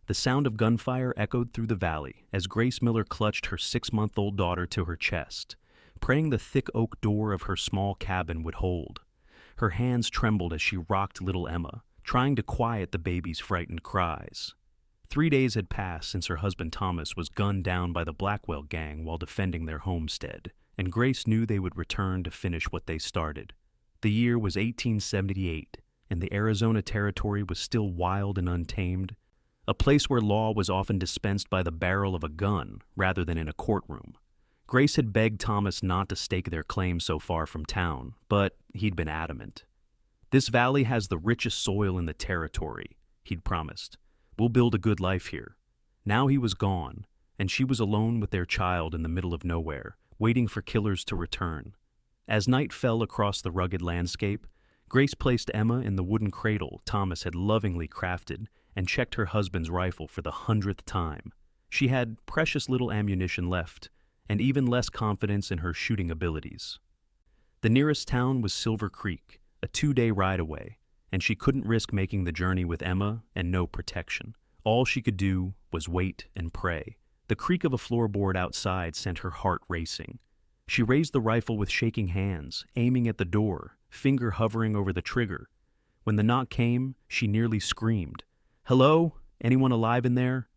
The sound of gunfire echoed through the valley as Grace Miller clutched her 6-month-old daughter to her chest, praying the thick oak door of her small cabin would hold. Her hands trembled as she rocked little Emma, trying to quiet the baby's frightened cries. 3 days had passed since her husband Thomas was gunned down by the Blackwell gang while defending their homestead, and Grace knew they would return to finish what they started. The year was 1878, and the Arizona Territory was still wild and untamed, a place where law was often dispensed by the barrel of a gun rather than in a courtroom. Grace had begged Thomas not to stake their claim so far from town, but he'd been adamant. "This valley has the richest soil in the territory," he'd promised. "We'll build a good life here." Now he was gone, and she was alone with their child in the middle of nowhere, waiting for killers to return. As night fell across the rugged landscape, Grace placed Emma in the wooden cradle Thomas had lovingly crafted and checked her husband's rifle for the 100th time. She had precious little ammunition left, and even less confidence in her shooting abilities. The nearest town was Silver Creek, a 2-day ride away, and she couldn't risk making the journey with Emma and no protection. All she could do was wait and pray. The creak of a floorboard outside sent her heart racing. She raised the rifle with shaking hands, aiming at the door, finger hovering over the trigger. When the knock came, she nearly screamed. "Hello? Anyone alive in there?"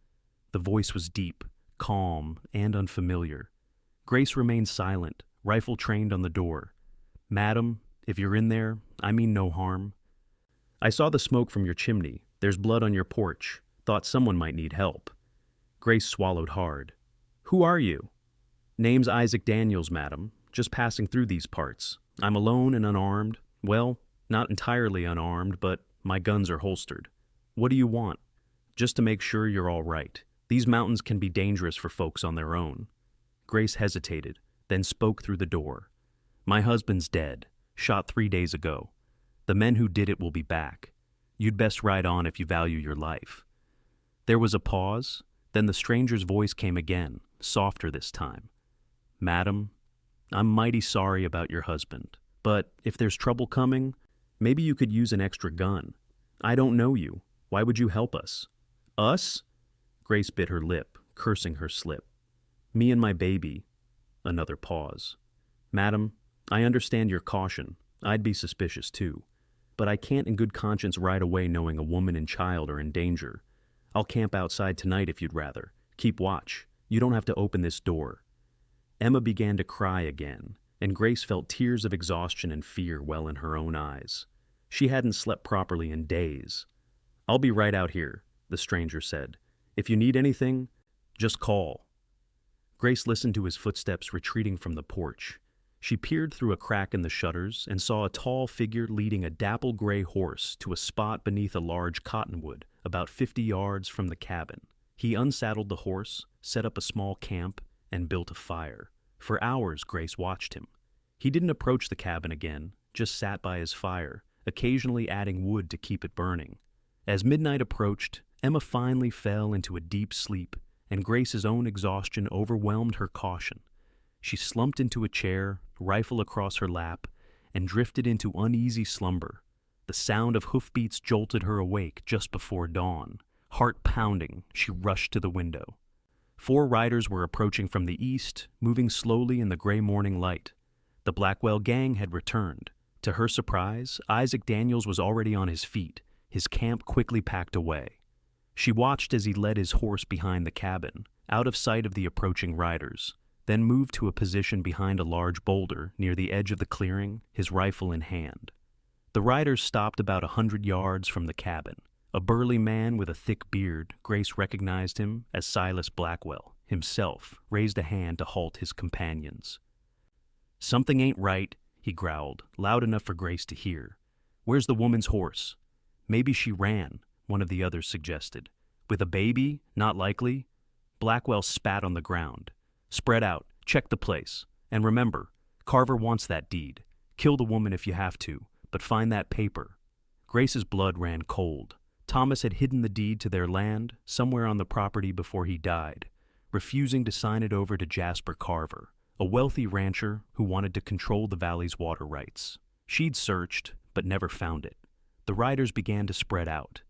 The voice was deep, calm, and unfamiliar. Grace remained silent, rifle trained on the door. "Madam, if you're in there, I mean no harm. I saw the smoke from your chimney. There's blood on your porch. Thought someone might need help." Grace swallowed hard. "Who are you?" "Name's Isaac Daniels, madam. Just passing through these parts. I'm alone and unarmed. Well, not entirely unarmed, but my guns are holstered. What do you want?" "Just to make sure you're all right. These mountains can be dangerous for folks on their own." Grace hesitated, then spoke through the door. "My husband's dead, shot 3 days ago. The men who did it will be back. You'd best ride on if you value your life." There was a pause, then the stranger's voice came again, softer this time. "Madam, I'm mighty sorry about your husband, but if there's trouble coming, maybe you could use an extra gun. I don't know you. Why would you help us?" "Us?" Grace bit her lip, cursing her slip. "Me and my baby." Another pause. "Madam, I understand your caution. I'd be suspicious too. But I can't in good conscience ride away knowing a woman and child are in danger. I'll camp outside tonight if you'd rather. Keep watch. You don't have to open this door." Emma began to cry again, and Grace felt tears of exhaustion and fear well in her own eyes. She hadn't slept properly in days. "I'll be right out here," the stranger said. "If you need anything, just call." Grace listened to his footsteps retreating from the porch. She peered through a crack in the shutters and saw a tall figure leading a dapple gray horse to a spot beneath a large cottonwood about 50 yards from the cabin. He unsaddled the horse, set up a small camp, and built a fire. For hours, Grace watched him. He didn't approach the cabin again, just sat by his fire, occasionally adding wood to keep it burning. As midnight approached, Emma finally fell into a deep sleep, and Grace's own exhaustion overwhelmed her caution. She slumped into a chair, rifle across her lap, and drifted into uneasy slumber. The sound of hoofbeats jolted her awake just before dawn. Heart pounding, she rushed to the window. 4 riders were approaching from the east, moving slowly in the gray morning light. The Blackwell gang had returned. To her surprise, Isaac Daniels was already on his feet, his camp quickly packed away. She watched as he led his horse behind the cabin, out of sight of the approaching riders, then moved to a position behind a large boulder near the edge of the clearing, his rifle in hand. The riders stopped about 100 yards from the cabin. A burly man with a thick beard, Grace recognized him as Silas Blackwell, himself, raised a hand to halt his companions. "Something ain't right," he growled, loud enough for Grace to hear. "Where's the woman's horse?" "Maybe she ran," one of the others suggested. "With a baby? Not likely." Blackwell spat on the ground. "Spread out, check the place. And remember, Carver wants that deed. Kill the woman if you have to, but find that paper." Grace's blood ran cold. Thomas had hidden the deed to their land somewhere on the property before he died, refusing to sign it over to Jasper Carver, a wealthy rancher who wanted to control the valley's water rights. She'd searched, but never found it. The riders began to spread out.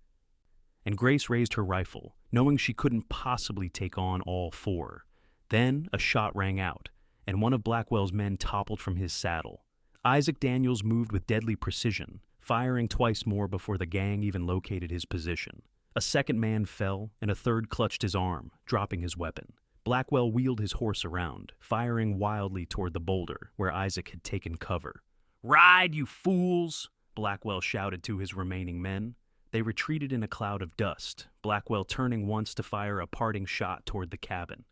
and Grace raised her rifle, knowing she couldn't possibly take on all four. Then a shot rang out, and one of Blackwell's men toppled from his saddle. Isaac Daniels moved with deadly precision, firing twice more before the gang even located his position. A second man fell, and a third clutched his arm, dropping his weapon. Blackwell wheeled his horse around, firing wildly toward the boulder where Isaac had taken cover. "Ride, you fools!" Blackwell shouted to his remaining men. They retreated in a cloud of dust, Blackwell turning once to fire a parting shot toward the cabin.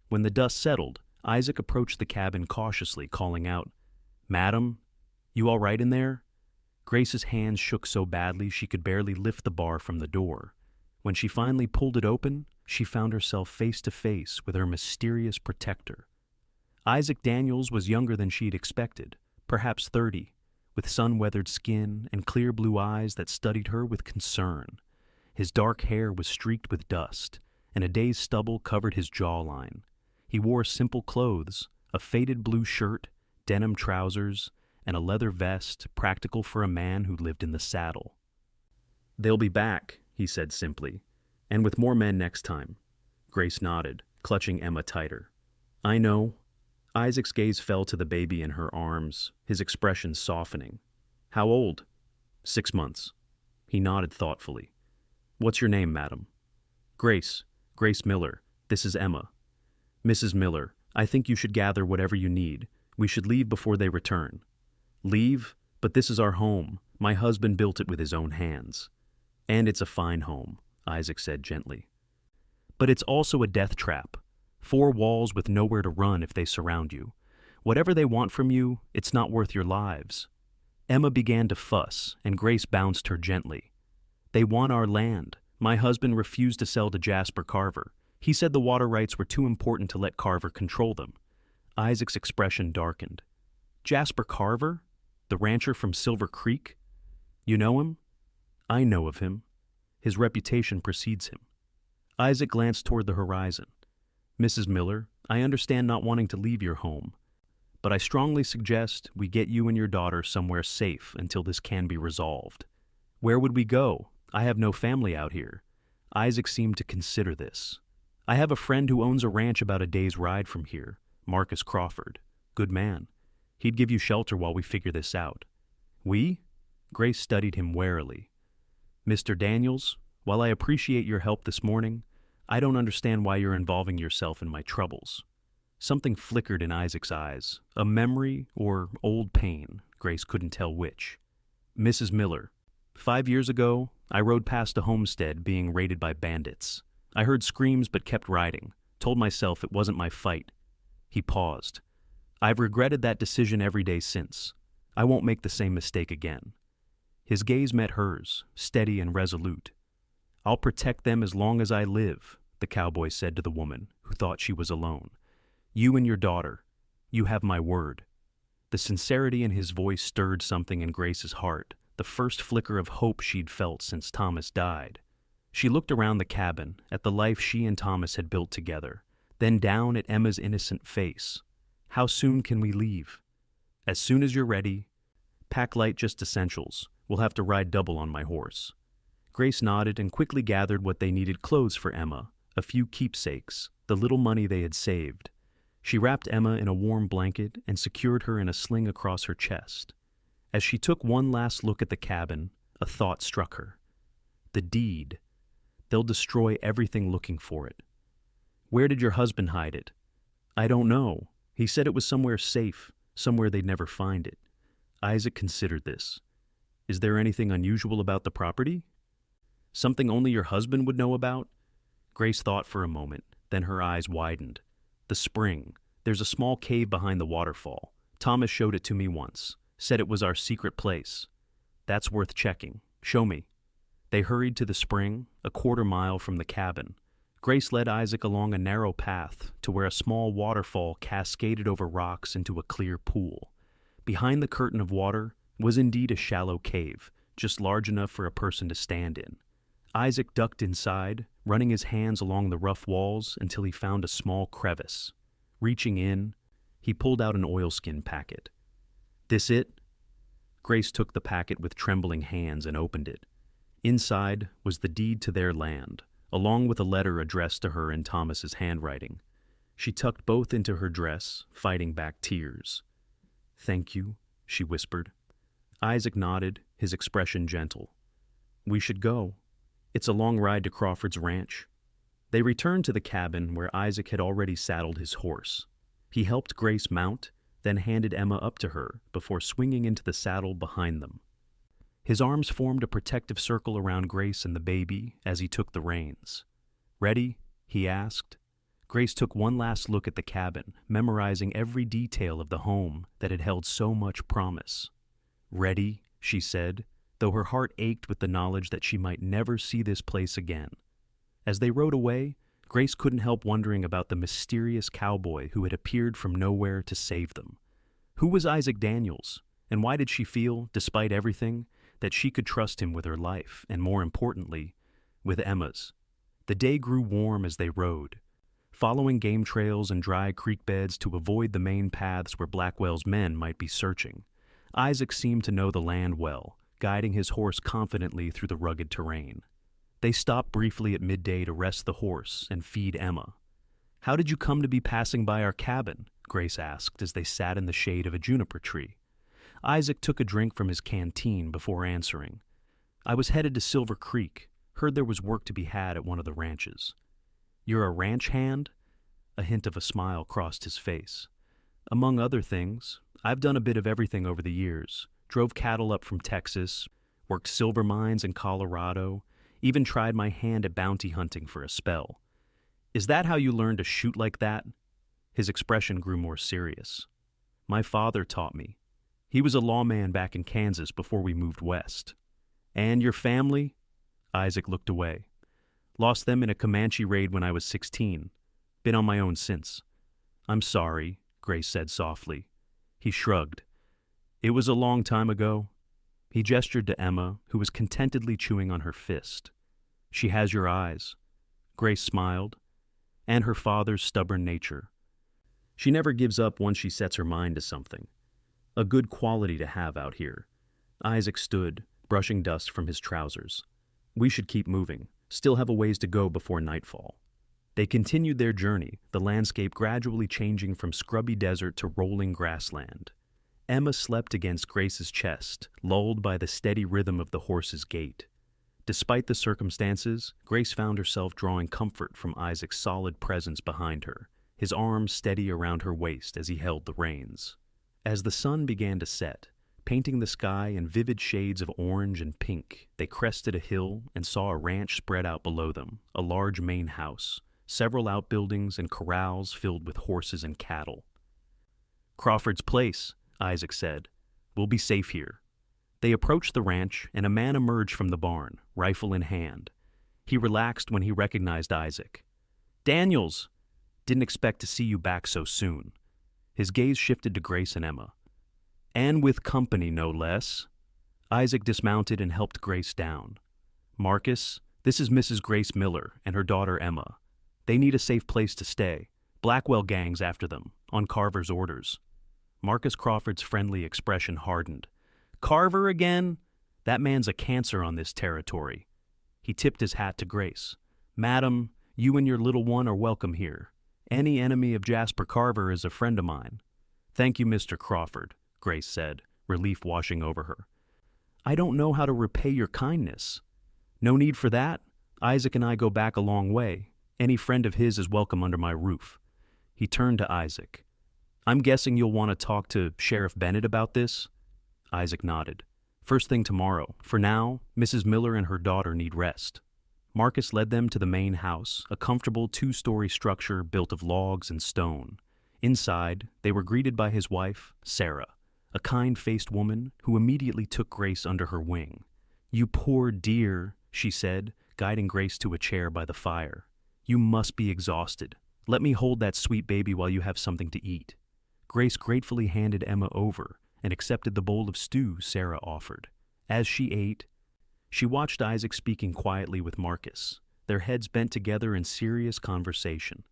When the dust settled, Isaac approached the cabin cautiously, calling out, "Madam, you all right in there?" Grace's hands shook so badly she could barely lift the bar from the door. When she finally pulled it open, she found herself face to face with her mysterious protector. Isaac Daniels was younger than she'd expected, perhaps 30, with sun-weathered skin and clear blue eyes that studied her with concern. His dark hair was streaked with dust, and a day's stubble covered his jawline. He wore simple clothes, a faded blue shirt, denim trousers, and a leather vest practical for a man who lived in the saddle. "They'll be back," he said simply, "and with more men next time." Grace nodded, clutching Emma tighter. "I know." Isaac's gaze fell to the baby in her arms, his expression softening. "How old?" 6 months. He nodded thoughtfully. "What's your name, madam?" "Grace. Grace Miller. This is Emma." "Mrs. Miller, I think you should gather whatever you need. We should leave before they return." "Leave? But this is our home. My husband built it with his own hands." "And it's a fine home," Isaac said gently. "But it's also a death trap. 4 walls with nowhere to run if they surround you. Whatever they want from you, it's not worth your lives." Emma began to fuss, and Grace bounced her gently. "They want our land. My husband refused to sell to Jasper Carver. He said the water rights were too important to let Carver control them." Isaac's expression darkened. "Jasper Carver? The rancher from Silver Creek? You know him?" "I know of him. His reputation precedes him." Isaac glanced toward the horizon. "Mrs. Miller, I understand not wanting to leave your home, but I strongly suggest we get you and your daughter somewhere safe until this can be resolved." "Where would we go? I have no family out here." Isaac seemed to consider this. "I have a friend who owns a ranch about a day's ride from here, Marcus Crawford. Good man. He'd give you shelter while we figure this out." "We?" Grace studied him warily. "Mr. Daniels, while I appreciate your help this morning, I don't understand why you're involving yourself in my troubles." Something flickered in Isaac's eyes, a memory or old pain, Grace couldn't tell which. "Mrs. Miller, 5 years ago, I rode past a homestead being raided by bandits. I heard screams but kept riding, told myself it wasn't my fight." He paused. "I've regretted that decision every day since. I won't make the same mistake again." His gaze met hers, steady and resolute. "I'll protect them as long as I live," the cowboy said to the woman, who thought she was alone. "You and your daughter. You have my word." The sincerity in his voice stirred something in Grace's heart, the first flicker of hope she'd felt since Thomas died. She looked around the cabin, at the life she and Thomas had built together, then down at Emma's innocent face. "How soon can we leave?" "As soon as you're ready. Pack light, just essentials. We'll have to ride double on my horse." Grace nodded and quickly gathered what they needed: clothes for Emma, a few keepsakes, the little money they had saved. She wrapped Emma in a warm blanket and secured her in a sling across her chest. As she took one last look at the cabin, a thought struck her. The deed. They'll destroy everything looking for it. "Where did your husband hide it?" "I don't know. He said it was somewhere safe, somewhere they'd never find it." Isaac considered this. "Is there anything unusual about the property?" "Something only your husband would know about?" Grace thought for a moment, then her eyes widened. "The spring. There's a small cave behind the waterfall. Thomas showed it to me once, said it was our secret place." "That's worth checking. Show me." They hurried to the spring, a quarter-mile from the cabin. Grace led Isaac along a narrow path to where a small waterfall cascaded over rocks into a clear pool. Behind the curtain of water was indeed a shallow cave, just large enough for a person to stand in. Isaac ducked inside, running his hands along the rough walls until he found a small crevice. Reaching in, he pulled out an oilskin packet. "This it?" Grace took the packet with trembling hands and opened it. Inside was the deed to their land, along with a letter addressed to her in Thomas's handwriting. She tucked both into her dress, fighting back tears. "Thank you," she whispered. Isaac nodded, his expression gentle. "We should go. It's a long ride to Crawford's ranch." They returned to the cabin where Isaac had already saddled his horse. He helped Grace mount, then handed Emma up to her before swinging into the saddle behind them. His arms formed a protective circle around Grace and the baby as he took the reins. "Ready?" he asked. Grace took one last look at the cabin, memorizing every detail of the home that had held so much promise. "Ready," she said, though her heart ached with the knowledge that she might never see this place again. As they rode away, Grace couldn't help wondering about the mysterious cowboy who had appeared from nowhere to save them. Who was Isaac Daniels, and why did she feel, despite everything, that she could trust him with her life, and more importantly, with Emma's? The day grew warm as they rode, following game trails and dry creek beds to avoid the main paths where Blackwell's men might be searching. Isaac seemed to know the land well, guiding his horse confidently through the rugged terrain. They stopped briefly at midday to rest the horse and feed Emma. "How did you come to be passing by our cabin?" Grace asked as they sat in the shade of a juniper tree. Isaac took a drink from his canteen before answering. "I was headed to Silver Creek. Heard there was work to be had at one of the ranches." "You're a ranch hand?" A hint of a smile crossed his face. "Among other things, I've done a bit of everything over the years. Drove cattle up from Texas, worked silver mines in Colorado, even tried my hand at bounty hunting for a spell." "Is that how you learned to shoot like that?" His expression grew more serious. "My father taught me. He was a lawman back in Kansas before we moved west." "And your family?" Isaac looked away. "Lost them in a Comanche raid when I was 16. Been on my own since." "I'm sorry," Grace said softly. He shrugged. "It was a long time ago." He gestured to Emma, who was contentedly chewing on her fist. "She has your eyes." Grace smiled. "And her father's stubborn nature. She never gives up once she sets her mind to something. A good quality to have out here." Isaac stood, brushing dust from his trousers. "We should keep moving. Still have a ways to go before nightfall." They continued their journey, the landscape gradually changing from scrubby desert to rolling grassland. Emma slept against Grace's chest, lulled by the steady rhythm of the horse's gait. Despite the circumstances, Grace found herself drawing comfort from Isaac's solid presence behind her, his arms steady around her waist as he held the reins. As the sun began to set, painting the sky in vivid shades of orange and pink, they crested a hill and saw a ranch spread out below them, a large main house, several outbuildings and corrals filled with horses and cattle. "Crawford's place," Isaac said. "We'll be safe here." They approached the ranch, and a man emerged from the barn, rifle in hand. He relaxed when he recognized Isaac. "Daniels! Didn't expect to see you back so soon." His gaze shifted to Grace and Emma. "And with company, no less." Isaac dismounted and helped Grace down. "Marcus, this is Mrs. Grace Miller and her daughter Emma. They need a safe place to stay. Blackwell gang's after them, on Carver's orders." Marcus Crawford's friendly expression hardened. "Carver again? That man's a cancer on this territory." He tipped his hat to Grace. "Madam, you and your little one are welcome here. Any enemy of Jasper Carver is a friend of mine." "Thank you, Mr. Crawford," Grace said, relief washing over her. "I don't know how to repay your kindness." "No need for that. Isaac and I go back a long way. Any friend of his is welcome under my roof." He turned to Isaac. "I'm guessing you'll want to talk to Sheriff Bennett about this?" Isaac nodded. "First thing tomorrow. For now, Mrs. Miller and her daughter need rest." Marcus led them to the main house, a comfortable two-story structure built of logs and stone. Inside, they were greeted by his wife, Sarah, a kind-faced woman who immediately took Grace under her wing. "You poor dear," she said, guiding Grace to a chair by the fire. "You must be exhausted. Let me hold that sweet baby while you have something to eat." Grace gratefully handed Emma over and accepted the bowl of stew Sarah offered. As she ate, she watched Isaac speaking quietly with Marcus, their heads bent together in serious conversation.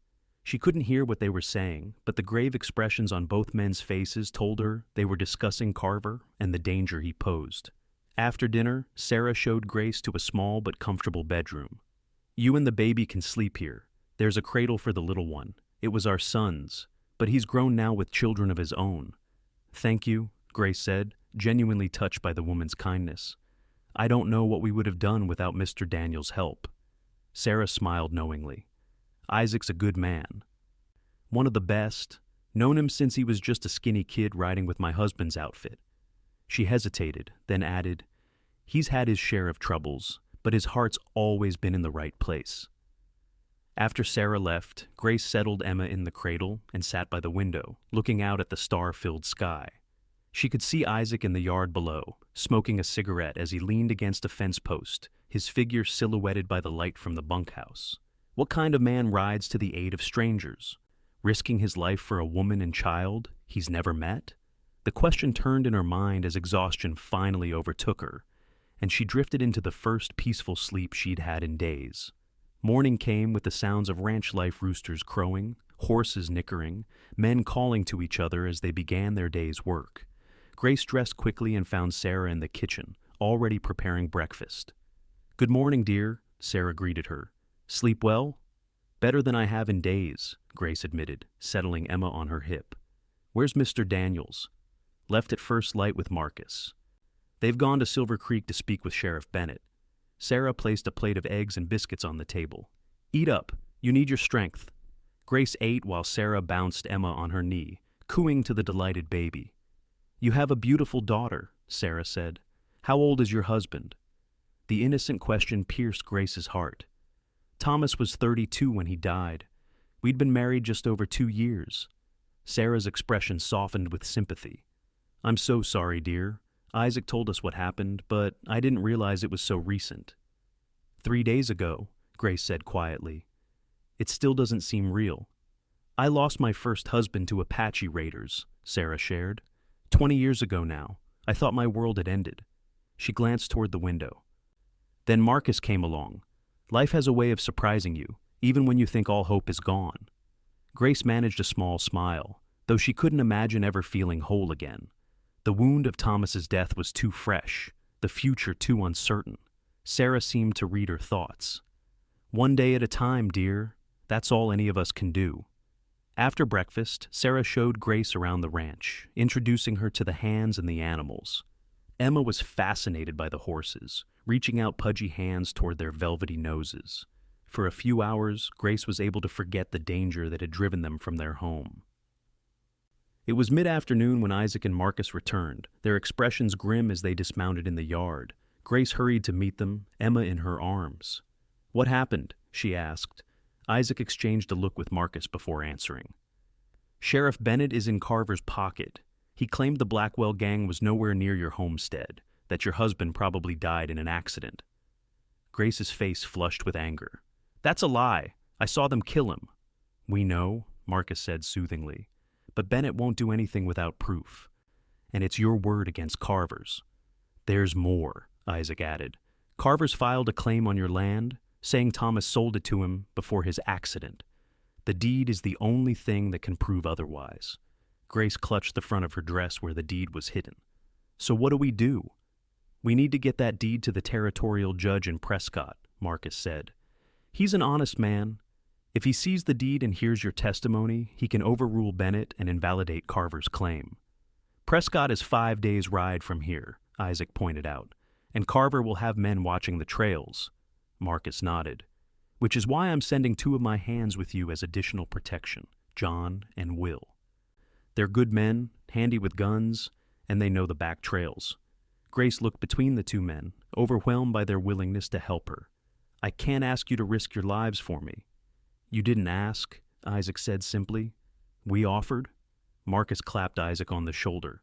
She couldn't hear what they were saying, but the grave expressions on both men's faces told her they were discussing Carver and the danger he posed. After dinner, Sarah showed Grace to a small but comfortable bedroom. "You and the baby can sleep here. There's a cradle for the little one. It was our son's, but he's grown now with children of his own." "Thank you," Grace said, genuinely touched by the woman's kindness. "I don't know what we would have done without Mr. Daniel's help." Sarah smiled knowingly. "Isaac's a good man. One of the best. Known him since he was just a skinny kid riding with my husband's outfit." She hesitated, then added, "He's had his share of troubles, but his heart's always been in the right place." After Sarah left, Grace settled Emma in the cradle and sat by the window, looking out at the star-filled sky. She could see Isaac in the yard below, smoking a cigarette as he leaned against a fence post, his figure silhouetted by the light from the bunkhouse. What kind of man rides to the aid of strangers, risking his life for a woman and child he's never met? The question turned in her mind as exhaustion finally overtook her, and she drifted into the first peaceful sleep she'd had in days. Morning came with the sounds of ranch life, roosters crowing, horses nickering, men calling to each other as they began their day's work. Grace dressed quickly and found Sarah in the kitchen, already preparing breakfast. "Good morning, dear," Sarah greeted her. "Sleep well?" "Better than I have in days," Grace admitted, settling Emma on her hip. "Where's Mr. Daniels?" "Left at first light with Marcus. They've gone to Silver Creek to speak with Sheriff Bennett." Sarah placed a plate of eggs and biscuits on the table. "Eat up. You need your strength." Grace ate while Sarah bounced Emma on her knee, cooing to the delighted baby. "You have a beautiful daughter," Sarah said. "How old is your husband?" The innocent question pierced Grace's heart. "Thomas was 32 when he died. We'd been married just over 2 years." Sarah's expression softened with sympathy. "I'm so sorry, dear. Isaac told us what happened, but I didn't realize it was so recent." 3 days ago," Grace said quietly. "It still doesn't seem real." "I lost my first husband to Apache raiders," Sarah shared. 20 years ago now. I thought my world had ended." She glanced toward the window. "Then Marcus came along. Life has a way of surprising you, even when you think all hope is gone." Grace managed a small smile, though she couldn't imagine ever feeling whole again. The wound of Thomas's death was too fresh, the future too uncertain. Sarah seemed to read her thoughts. "One day at a time, dear. That's all any of us can do." After breakfast, Sarah showed Grace around the ranch, introducing her to the hands and the animals. Emma was fascinated by the horses, reaching out pudgy hands toward their velvety noses. For a few hours, Grace was able to forget the danger that had driven them from their home. It was mid-afternoon when Isaac and Marcus returned, their expressions grim as they dismounted in the yard. Grace hurried to meet them, Emma in her arms. "What happened?" she asked. Isaac exchanged a look with Marcus before answering. "Sheriff Bennett is in Carver's pocket. He claimed the Blackwell gang was nowhere near your homestead, that your husband probably died in an accident." Grace's face flushed with anger. "That's a lie. I saw them kill him." "We know," Marcus said soothingly, "but Bennett won't do anything without proof. And it's your word against Carver's." "There's more," Isaac added. "Carver's filed a claim on your land, saying Thomas sold it to him before his accident. The deed is the only thing that can prove otherwise." Grace clutched the front of her dress where the deed was hidden. "So what do we do?" "We need to get that deed to the territorial judge in Prescott," Marcus said. "He's an honest man. If he sees the deed and hears your testimony, he can overrule Bennett and invalidate Carver's claim." "Prescott is 5 days' ride from here," Isaac pointed out, "and Carver will have men watching the trails." Marcus nodded. "Which is why I'm sending 2 of my hands with you as additional protection, John and Will. They're good men, handy with guns, and they know the back trails." Grace looked between the 2 men, overwhelmed by their willingness to help her. "I can't ask you to risk your lives for me." "You didn't ask," Isaac said simply. "We offered." Marcus clapped Isaac on the shoulder.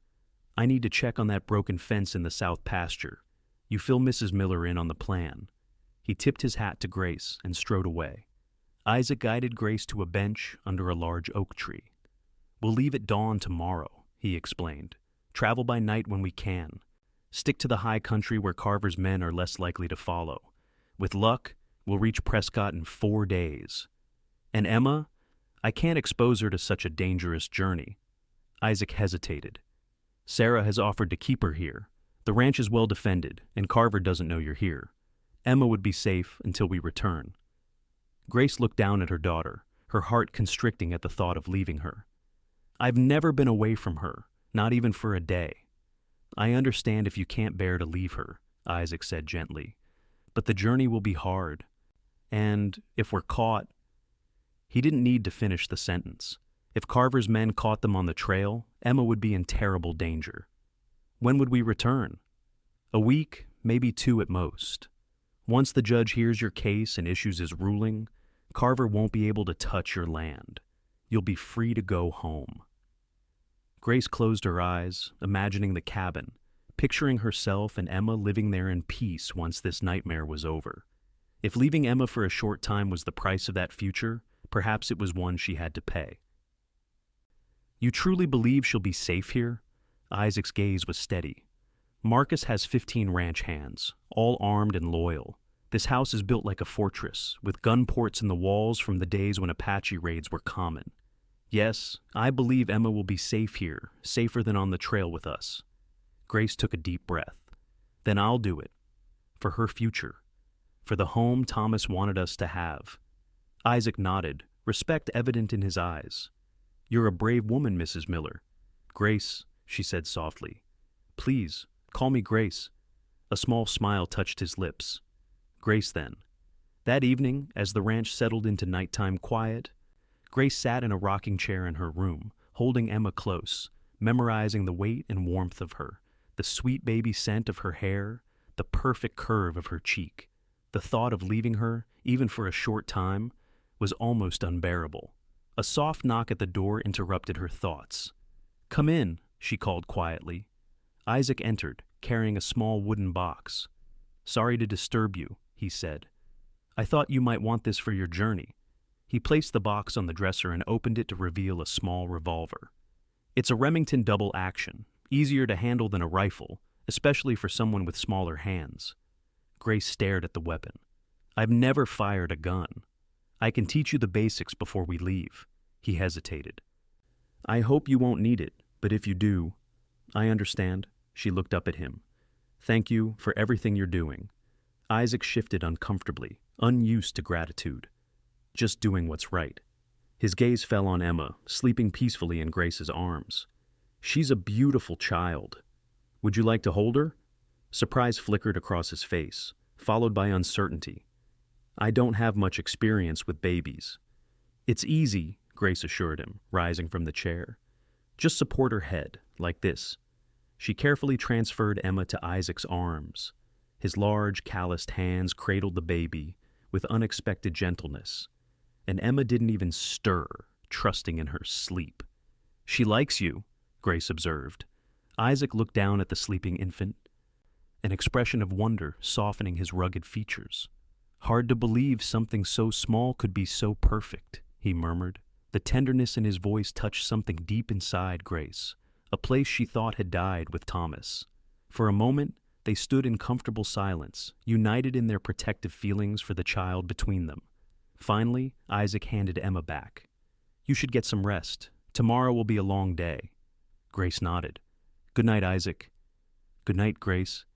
"I need to check on that broken fence in the south pasture. You fill Mrs. Miller in on the plan." He tipped his hat to Grace and strode away. Isaac guided Grace to a bench under a large oak tree. "We'll leave at dawn tomorrow," he explained. "Travel by night when we can. Stick to the high country where Carver's men are less likely to follow. With luck, we'll reach Prescott in 4 days. And Emma, I can't expose her to such a dangerous journey." Isaac hesitated. "Sarah has offered to keep her here, The ranch is well defended, and Carver doesn't know you're here. Emma would be safe until we return." Grace looked down at her daughter, her heart constricting at the thought of leaving her. "I've never been away from her, not even for a day." "I understand if you can't bear to leave her," Isaac said gently, "but the journey will be hard. And if we're caught—" He didn't need to finish the sentence. If Carver's men caught them on the trail, Emma would be in terrible danger. "When would we return?" "A week, maybe 2 at most. Once the judge hears your case and issues his ruling, Carver won't be able to touch your land. You'll be free to go home." Grace closed her eyes, imagining the cabin, picturing herself and Emma living there in peace once this nightmare was over. If leaving Emma for a short time was the price of that future, perhaps it was one she had to pay. "You truly believe she'll be safe here?" Isaac's gaze was steady. "Marcus has 15 ranch hands, all armed and loyal. This house is built like a fortress, with gun ports in the walls from the days when Apache raids were common. Yes, I believe Emma will be safe here, safer than on the trail with us." Grace took a deep breath. "Then I'll do it. For her future. For the home Thomas wanted us to have." Isaac nodded, respect evident in his eyes. "You're a brave woman, Mrs. Miller." "Grace," she said softly. "Please, call me Grace." A small smile touched his lips. "Grace, then." That evening, as the ranch settled into nighttime quiet, Grace sat in a rocking chair in her room, holding Emma close, memorizing the weight and warmth of her, the sweet baby scent of her hair, the perfect curve of her cheek. The thought of leaving her, even for a short time, was almost unbearable. A soft knock at the door interrupted her thoughts. "Come in," she called quietly. Isaac entered, carrying a small wooden box. "Sorry to disturb you," he said. "I thought you might want this for your journey." He placed the box on the dresser and opened it to reveal a small revolver. "It's a Remington double action, easier to handle than a rifle, especially for someone with smaller hands." Grace stared at the weapon. "I've never fired a gun. I can teach you the basics before we leave." He hesitated. "I hope you won't need it, but if you do—" "I understand." She looked up at him. "Thank you for everything you're doing." Isaac shifted uncomfortably, unused to gratitude. "Just doing what's right." His gaze fell on Emma, sleeping peacefully in Grace's arms. "She's a beautiful child. Would you like to hold her?" Surprise flickered across his face, followed by uncertainty. "I don't have much experience with babies." "It's easy," Grace assured him, rising from the chair. "Just support her head, like this." She carefully transferred Emma to Isaac's arms. His large, calloused hands cradled the baby with unexpected gentleness, and Emma didn't even stir, trusting in her sleep. "She likes you," Grace observed. Isaac looked down at the sleeping infant, an expression of wonder softening his rugged features. "Hard to believe something so small could be so perfect," he murmured. The tenderness in his voice touched something deep inside Grace, a place she thought had died with Thomas. For a moment, they stood in comfortable silence, united in their protective feelings for the child between them. Finally, Isaac handed Emma back. "You should get some rest. Tomorrow will be a long day." Grace nodded. "Good night, Isaac." "Good night, Grace."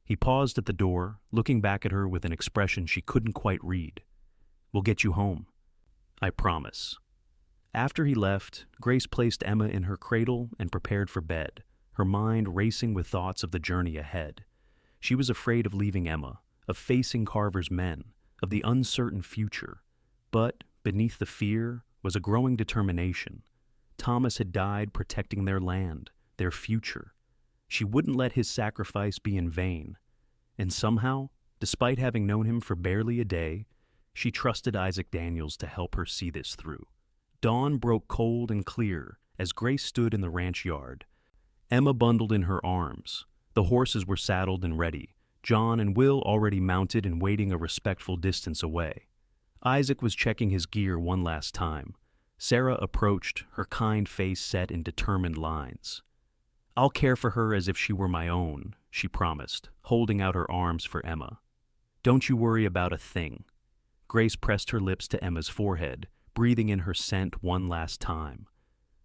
He paused at the door, looking back at her with an expression she couldn't quite read. "We'll get you home." "I promise." After he left, Grace placed Emma in her cradle and prepared for bed, her mind racing with thoughts of the journey ahead. She was afraid of leaving Emma, of facing Carver's men, of the uncertain future. But beneath the fear was a growing determination. Thomas had died protecting their land, their future. She wouldn't let his sacrifice be in vain. And somehow, despite having known him for barely a day, she trusted Isaac Daniels to help her see this through. Dawn broke cold and clear as Grace stood in the ranch yard. Emma bundled in her arms. The horses were saddled and ready, John and Will already mounted and waiting a respectful distance away. Isaac was checking his gear one last time. Sarah approached, her kind face set in determined lines. "I'll care for her as if she were my own," she promised, holding out her arms for Emma. "Don't you worry about a thing." Grace pressed her lips to Emma's forehead, breathing in her scent one last time.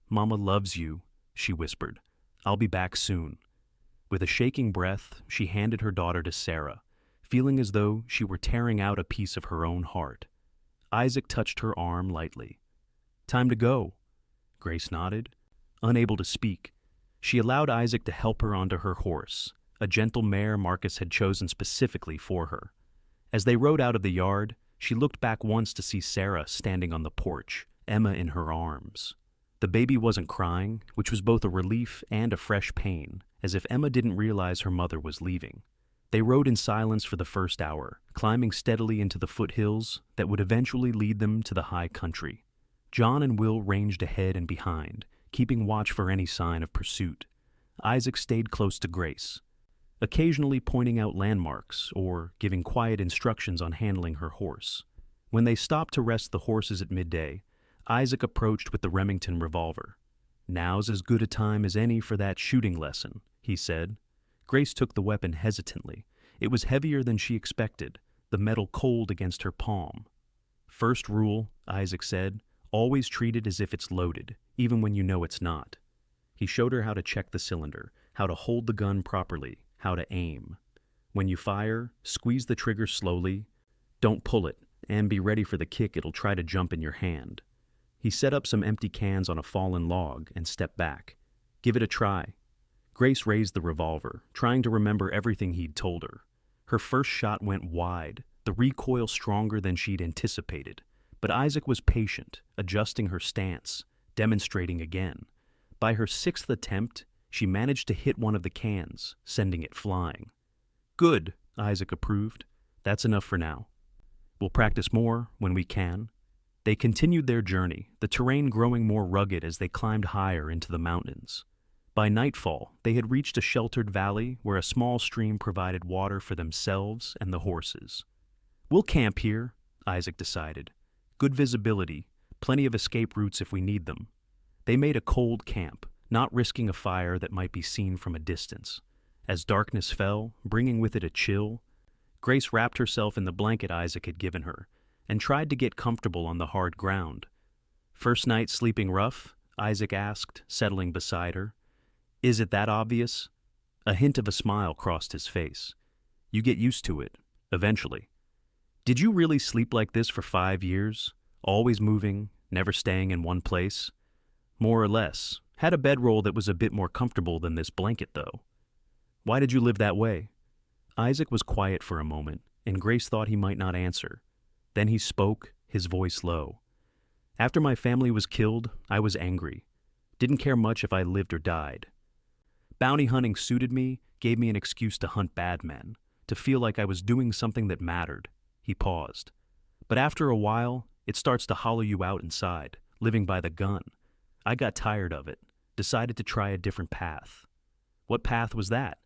"Mama loves you," she whispered. "I'll be back soon." With a shaking breath, she handed her daughter to Sarah, feeling as though she were tearing out a piece of her own heart. Isaac touched her arm lightly. "Time to go." Grace nodded. Unable to speak, she allowed Isaac to help her onto her horse, a gentle mare Marcus had chosen specifically for her. As they rode out of the yard, she looked back once to see Sarah standing on the porch, Emma in her arms. The baby wasn't crying, which was both a relief and a fresh pain, as if Emma didn't realize her mother was leaving. They rode in silence for the first hour, climbing steadily into the foothills that would eventually lead them to the high country. John and Will ranged ahead and behind, keeping watch for any sign of pursuit. Isaac stayed close to Grace, occasionally pointing out landmarks or giving quiet instructions on handling her horse. When they stopped to rest the horses at midday, Isaac approached with the Remington revolver. "Now's as good a time as any for that shooting lesson," he said. Grace took the weapon hesitantly. It was heavier than she expected, the metal cold against her palm. "First rule," Isaac said, "always treat it as if it's loaded, even when you know it's not." He showed her how to check the cylinder, how to hold the gun properly, how to aim. When you fire, squeeze the trigger slowly. Don't pull it, and be ready for the kick it'll try to jump in your hand. He set up some empty cans on a fallen log and stepped back. "Give it a try." Grace raised the revolver, trying to remember everything he'd told her. Her first shot went wide, the recoil stronger than she'd anticipated. But Isaac was patient, adjusting her stance, demonstrating again. By her sixth attempt, she managed to hit one of the cans, sending it flying. "Good," Isaac approved. "That's enough for now. We'll practice more when we can." They continued their journey, the terrain growing more rugged as they climbed higher into the mountains. By nightfall, they had reached a sheltered valley where a small stream provided water for themselves and the horses. "We'll camp here," Isaac decided. "Good visibility, plenty of escape routes if we need them." They made a cold camp, not risking a fire that might be seen from a distance. As darkness fell, bringing with it a chill, Grace wrapped herself in the blanket Isaac had given her and tried to get comfortable on the hard ground. "First night sleeping rough?" Isaac asked, settling beside her. "Is it that obvious?" A hint of a smile crossed his face. "You get used to it, eventually." "Did you really sleep like this for 5 years? Always moving, never staying in one place?" "More or less. Had a bedroll that was a bit more comfortable than this blanket, though." "Why did you live that way?" Isaac was quiet for a moment, and Grace thought he might not answer. Then he spoke, his voice low. "After my family was killed, I was angry. Didn't care much if I lived or died. Bounty hunting suited me, gave me an excuse to hunt bad men, to feel like I was doing something that mattered." He paused. "But after a while, it starts to hollow you out inside, living by the gun. I got tired of it, decided to try a different path." "What path was that?"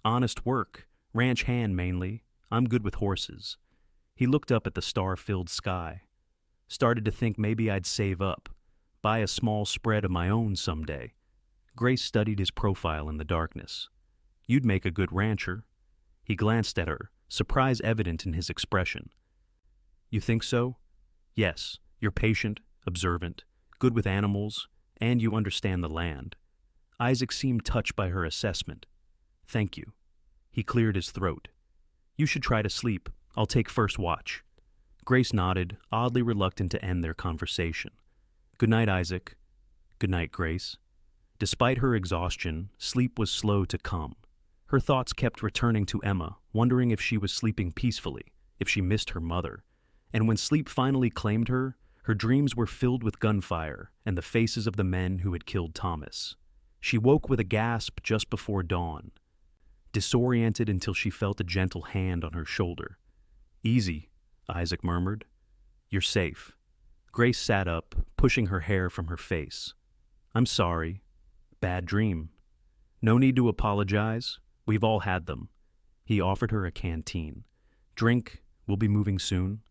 "Honest work, ranch hand mainly. I'm good with horses." He looked up at the star-filled sky. "Started to think maybe I'd save up, buy a small spread of my own someday." Grace studied his profile in the darkness. "You'd make a good rancher." He glanced at her, surprise evident in his expression. "You think so?" "Yes, you're patient, observant, good with animals, and you understand the land." Isaac seemed touched by her assessment. "Thank you." He cleared his throat. "You should try to sleep. I'll take first watch." Grace nodded, oddly reluctant to end their conversation. "Good night, Isaac." "Good night, Grace." Despite her exhaustion, sleep was slow to come. Her thoughts kept returning to Emma, wondering if she was sleeping peacefully, if she missed her mother. And when sleep finally claimed her, her dreams were filled with gunfire and the faces of the men who had killed Thomas. She woke with a gasp just before dawn, disoriented until she felt a gentle hand on her shoulder. "Easy," Isaac murmured. "You're safe." Grace sat up, pushing her hair from her face. "I'm sorry. Bad dream." "No need to apologize. We've all had them." He offered her a canteen. "Drink. We'll be moving soon."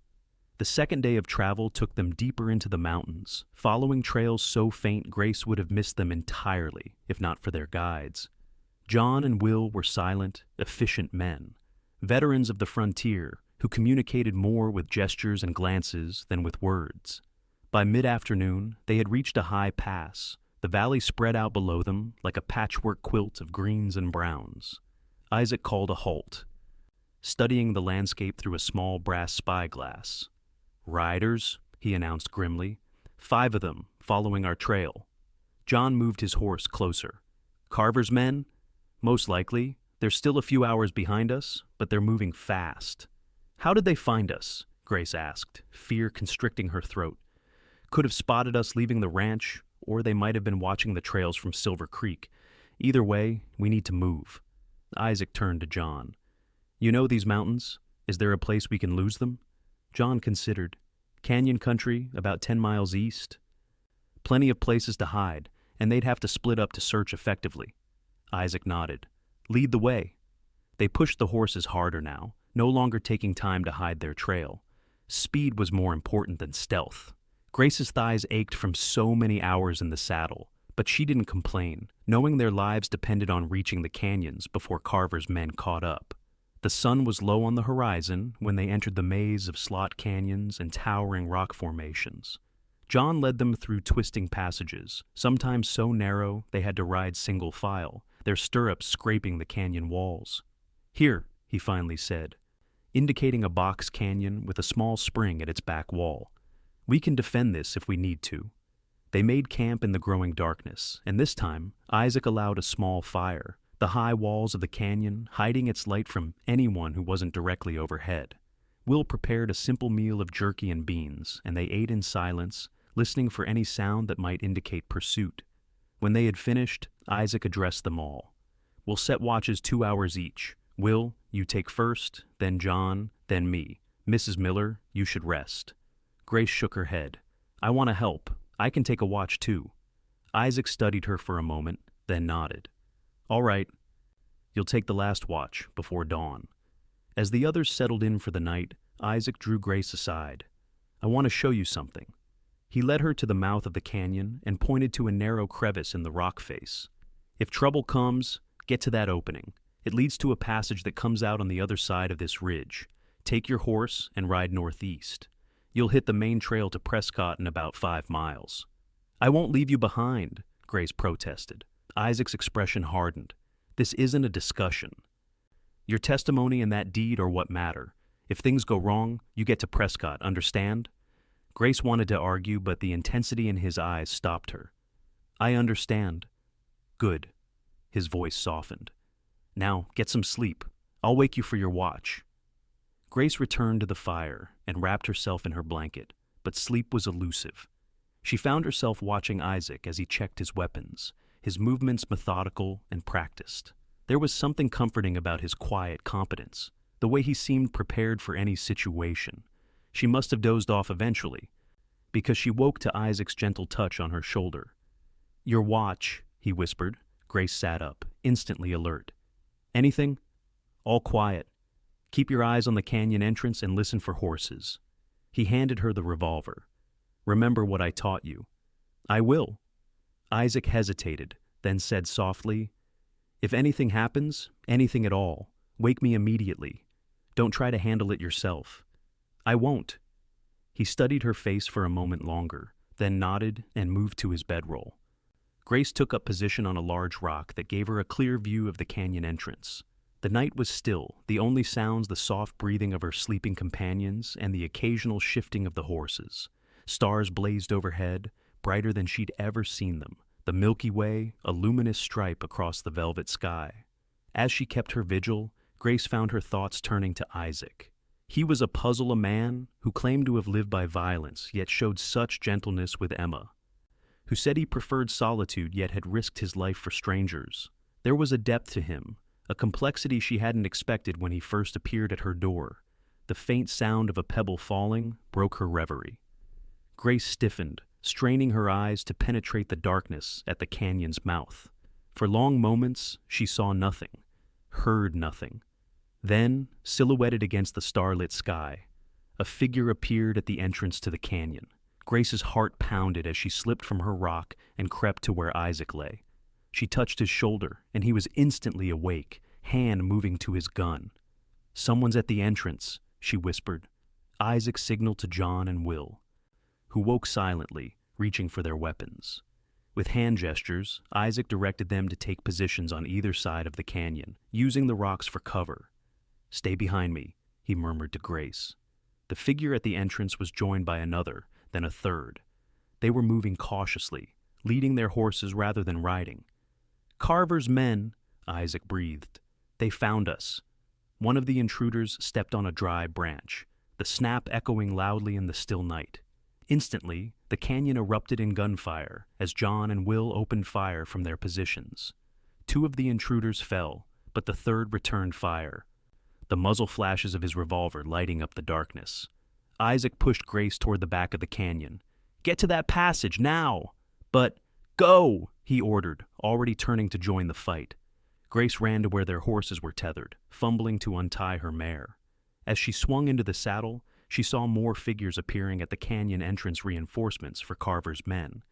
The second day of travel took them deeper into the mountains, following trails so faint Grace would have missed them entirely, if not for their guides. John and Will were silent, efficient men, veterans of the frontier who communicated more with gestures and glances than with words. By mid-afternoon, they had reached a high pass, The valley spread out below them like a patchwork quilt of greens and browns. Isaac called a halt, studying the landscape through a small brass spyglass. "Riders," he announced grimly. "5 of them, following our trail." John moved his horse closer. "Carver's men?" "Most likely. They're still a few hours behind us, but they're moving fast." "How did they find us?" Grace asked, fear constricting her throat. "Could have spotted us leaving the ranch, or they might have been watching the trails from Silver Creek. Either way, we need to move." Isaac turned to John. "You know these mountains? Is there a place we can lose them?" John considered. "Canyon country, about 10 miles east. Plenty of places to hide, and they'd have to split up to search effectively." Isaac nodded. "Lead the way." They pushed the horses harder now, no longer taking time to hide their trail. Speed was more important than stealth. Grace's thighs ached from so many hours in the saddle, but she didn't complain, knowing their lives depended on reaching the canyons before Carver's men caught up. The sun was low on the horizon when they entered the maze of slot canyons and towering rock formations. John led them through twisting passages, sometimes so narrow they had to ride single file, their stirrups scraping the canyon walls. "Here," he finally said, indicating a box canyon with a small spring at its back wall. "We can defend this if we need to." They made camp in the growing darkness, and this time Isaac allowed a small fire, the high walls of the canyon hiding its light from anyone who wasn't directly overhead. Will prepared a simple meal of jerky and beans, and they ate in silence, listening for any sound that might indicate pursuit. When they had finished, Isaac addressed them all. "We'll set watches 2 hours each. Will, you take first, then John, then me. Mrs. Miller, you should rest." Grace shook her head. "I want to help. I can take a watch too." Isaac studied her for a moment, then nodded. "All right. You'll take the last watch before dawn." As the others settled in for the night, Isaac drew Grace aside. "I want to show you something." He led her to the mouth of the canyon and pointed to a narrow crevice in the rock face. "If trouble comes, get to that opening. It leads to a passage that comes out on the other side of this ridge. Take your horse and ride northeast. You'll hit the main trail to Prescott in about 5 miles. "I won't leave you behind," Grace protested. Isaac's expression hardened. "This isn't a discussion. Your testimony and that deed are what matter. If things go wrong, you get to Prescott, understand?" Grace wanted to argue, but the intensity in his eyes stopped her. "I understand." "Good." His voice softened. "Now, get some sleep. I'll wake you for your watch." Grace returned to the fire and wrapped herself in her blanket, but sleep was elusive. She found herself watching Isaac as he checked his weapons, his movements methodical and practiced. There was something comforting about his quiet competence, the way he seemed prepared for any situation. She must have dozed off eventually, because she woke to Isaac's gentle touch on her shoulder. "Your watch," he whispered. Grace sat up, instantly alert. "Anything?" "All quiet. Keep your eyes on the canyon entrance and listen for horses." He handed her the revolver. "Remember what I taught you." "I will." Isaac hesitated, then said softly, "If anything happens, anything at all, wake me immediately. Don't try to handle it yourself." "I won't." He studied her face for a moment longer, then nodded and moved to his bedroll. Grace took up position on a large rock that gave her a clear view of the canyon entrance. The night was still, the only sounds the soft breathing of her sleeping companions and the occasional shifting of the horses. Stars blazed overhead, brighter than she'd ever seen them, the Milky Way a luminous stripe across the velvet sky. As she kept her vigil, Grace found her thoughts turning to Isaac. He was a puzzle, a man who claimed to have lived by violence yet showed such gentleness with Emma, who said he preferred solitude yet had risked his life for strangers. There was a depth to him, a complexity she hadn't expected when he first appeared at her door. The faint sound of a pebble falling broke her reverie. Grace stiffened, straining her eyes to penetrate the darkness at the canyon's mouth. For long moments, she saw nothing, heard nothing. Then, silhouetted against the starlit sky, a figure appeared at the entrance to the canyon. Grace's heart pounded as she slipped from her rock and crept to where Isaac lay. She touched his shoulder, and he was instantly awake, hand moving to his gun. "Someone's at the entrance," she whispered. Isaac signaled to John and Will, who woke silently, reaching for their weapons. With hand gestures, Isaac directed them to take positions on either side of the canyon, using the rocks for cover. "Stay behind me," he murmured to Grace. The figure at the entrance was joined by another, then a third. They were moving cautiously, leading their horses rather than riding. "Carver's men," Isaac breathed. "They found us." One of the intruders stepped on a dry branch, the snap echoing loudly in the still night. Instantly, the canyon erupted in gunfire as John and Will opened fire from their positions. Two of the intruders fell, but the third returned fire, the muzzle flashes of his revolver lighting up the darkness. Isaac pushed Grace toward the back of the canyon. "Get to that passage, now!" "But, go!" he ordered, already turning to join the fight. Grace ran to where their horses were tethered, fumbling to untie her mare. As she swung into the saddle, she saw more figures appearing at the canyon entrance reinforcements for Carver's men.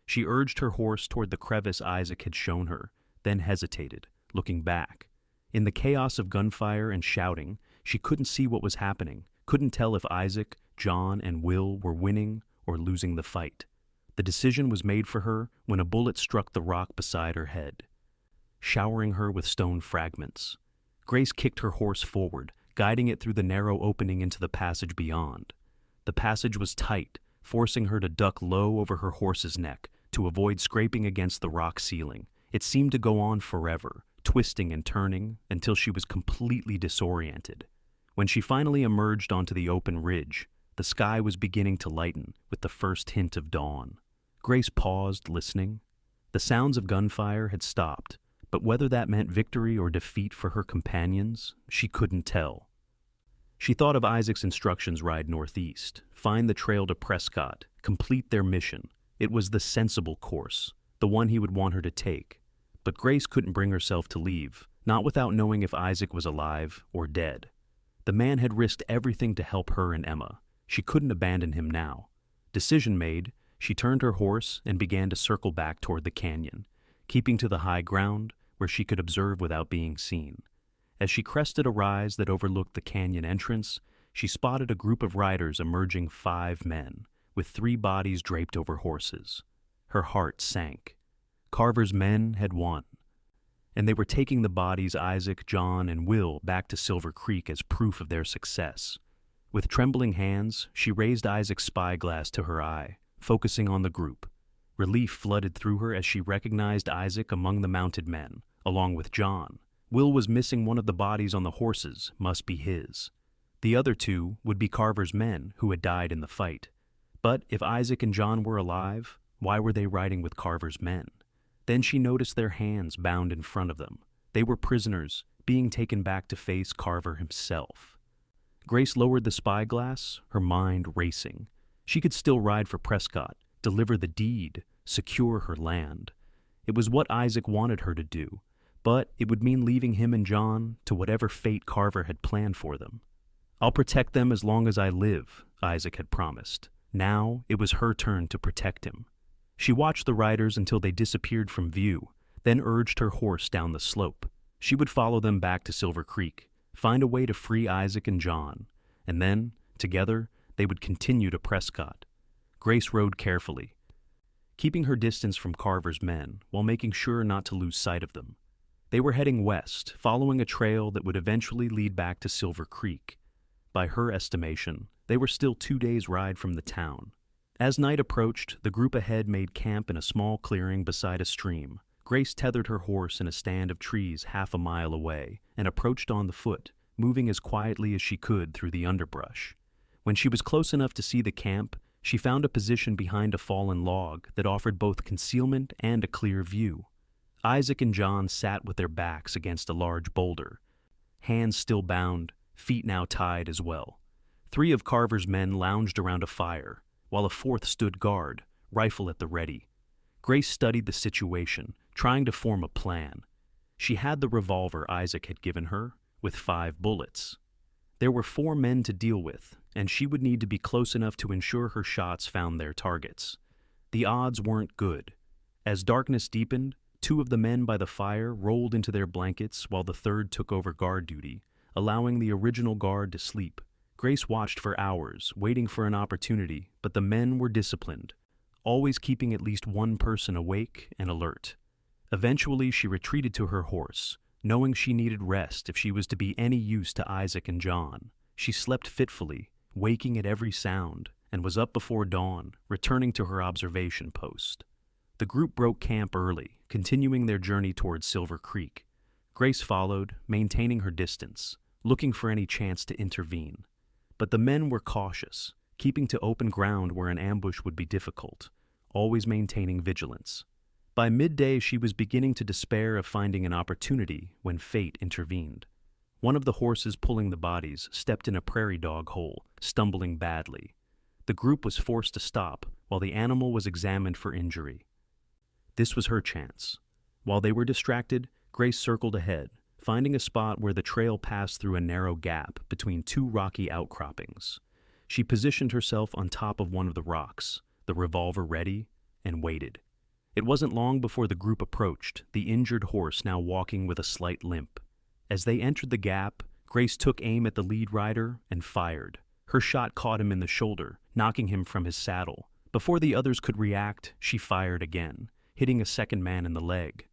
She urged her horse toward the crevice Isaac had shown her, then hesitated, looking back. In the chaos of gunfire and shouting, she couldn't see what was happening, couldn't tell if Isaac, John, and Will were winning or losing the fight. The decision was made for her when a bullet struck the rock beside her head, showering her with stone fragments. Grace kicked her horse forward, guiding it through the narrow opening into the passage beyond. The passage was tight, forcing her to duck low over her horse's neck to avoid scraping against the rock ceiling. It seemed to go on forever, twisting and turning until she was completely disoriented. When she finally emerged onto the open ridge, the sky was beginning to lighten with the first hint of dawn. Grace paused, listening. The sounds of gunfire had stopped, but whether that meant victory or defeat for her companions, she couldn't tell. She thought of Isaac's instructions: ride northeast, find the trail to Prescott, complete their mission. It was the sensible course, the one he would want her to take. But Grace couldn't bring herself to leave, not without knowing if Isaac was alive or dead. The man had risked everything to help her and Emma. She couldn't abandon him now. Decision made, she turned her horse and began to circle back toward the canyon, keeping to the high ground where she could observe without being seen. As she crested a rise that overlooked the canyon entrance, she spotted a group of riders emerging, 5 men, with 3 bodies draped over horses. Her heart sank. Carver's men had won, and they were taking the bodies Isaac, John, and Will back to Silver Creek as proof of their success. With trembling hands, she raised Isaac's spyglass to her eye, focusing on the group. Relief flooded through her as she recognized Isaac among the mounted men, along with John. Will was missing one of the bodies on the horses, must be his. The other 2 would be Carver's men who had died in the fight. But if Isaac and John were alive, why were they riding with Carver's men? Then she noticed their hands bound in front of them. They were prisoners, being taken back to face Carver himself. Grace lowered the spyglass, her mind racing. She could still ride for Prescott, deliver the deed, secure her land. It was what Isaac wanted her to do, but it would mean leaving him and John to whatever fate Carver had planned for them. "I'll protect them as long as I live," Isaac had promised. Now it was her turn to protect him. She watched the riders until they disappeared from view, then urged her horse down the slope. She would follow them back to Silver Creek, find a way to free Isaac and John, and then, together, they would continue to Prescott. Grace rode carefully, keeping her distance from Carver's men while making sure not to lose sight of them. They were heading west, following a trail that would eventually lead back to Silver Creek. By her estimation, they were still 2 days' ride from the town. As night approached, the group ahead made camp in a small clearing beside a stream. Grace tethered her horse in a stand of trees half a mile away and approached on the foot, moving as quietly as she could through the underbrush. When she was close enough to see the camp, she found a position behind a fallen log that offered both concealment and a clear view. Isaac and John sat with their backs against a large boulder, hands still bound, feet now tied as well. 3 of Carver's men lounged around a fire, while a 4th stood guard, rifle at the ready. Grace studied the situation, trying to form a plan. She had the revolver Isaac had given her, with 5 bullets. There were 4 men to deal with, and she would need to be close enough to ensure her shots found their targets. The odds weren't good. As darkness deepened, 2 of the men by the fire rolled into their blankets while the 3rd took over guard duty, allowing the original guard to sleep. Grace watched for hours, waiting for an opportunity, but the men were disciplined, always keeping at least one person awake and alert. Eventually, she retreated to her horse, knowing she needed rest if she was to be any use to Isaac and John. She slept fitfully, waking at every sound, and was up before dawn, returning to her observation post. The group broke camp early, continuing their journey towards Silver Creek. Grace followed, maintaining her distance, looking for any chance to intervene. But the men were cautious, keeping to open ground where an ambush would be difficult, always maintaining vigilance. By midday, she was beginning to despair of finding an opportunity when fate intervened. One of the horses pulling the bodies stepped in a prairie dog hole, stumbling badly. The group was forced to stop while the animal was examined for injury. This was her chance. While they were distracted, Grace circled ahead, finding a spot where the trail passed through a narrow gap between two rocky outcroppings. She positioned herself on top of one of the rocks, the revolver ready, and waited. It wasn't long before the group approached, the injured horse now walking with a slight limp. As they entered the gap, Grace took aim at the lead rider and fired. Her shot caught him in the shoulder, knocking him from his saddle. Before the others could react, she fired again, hitting a second man in the leg.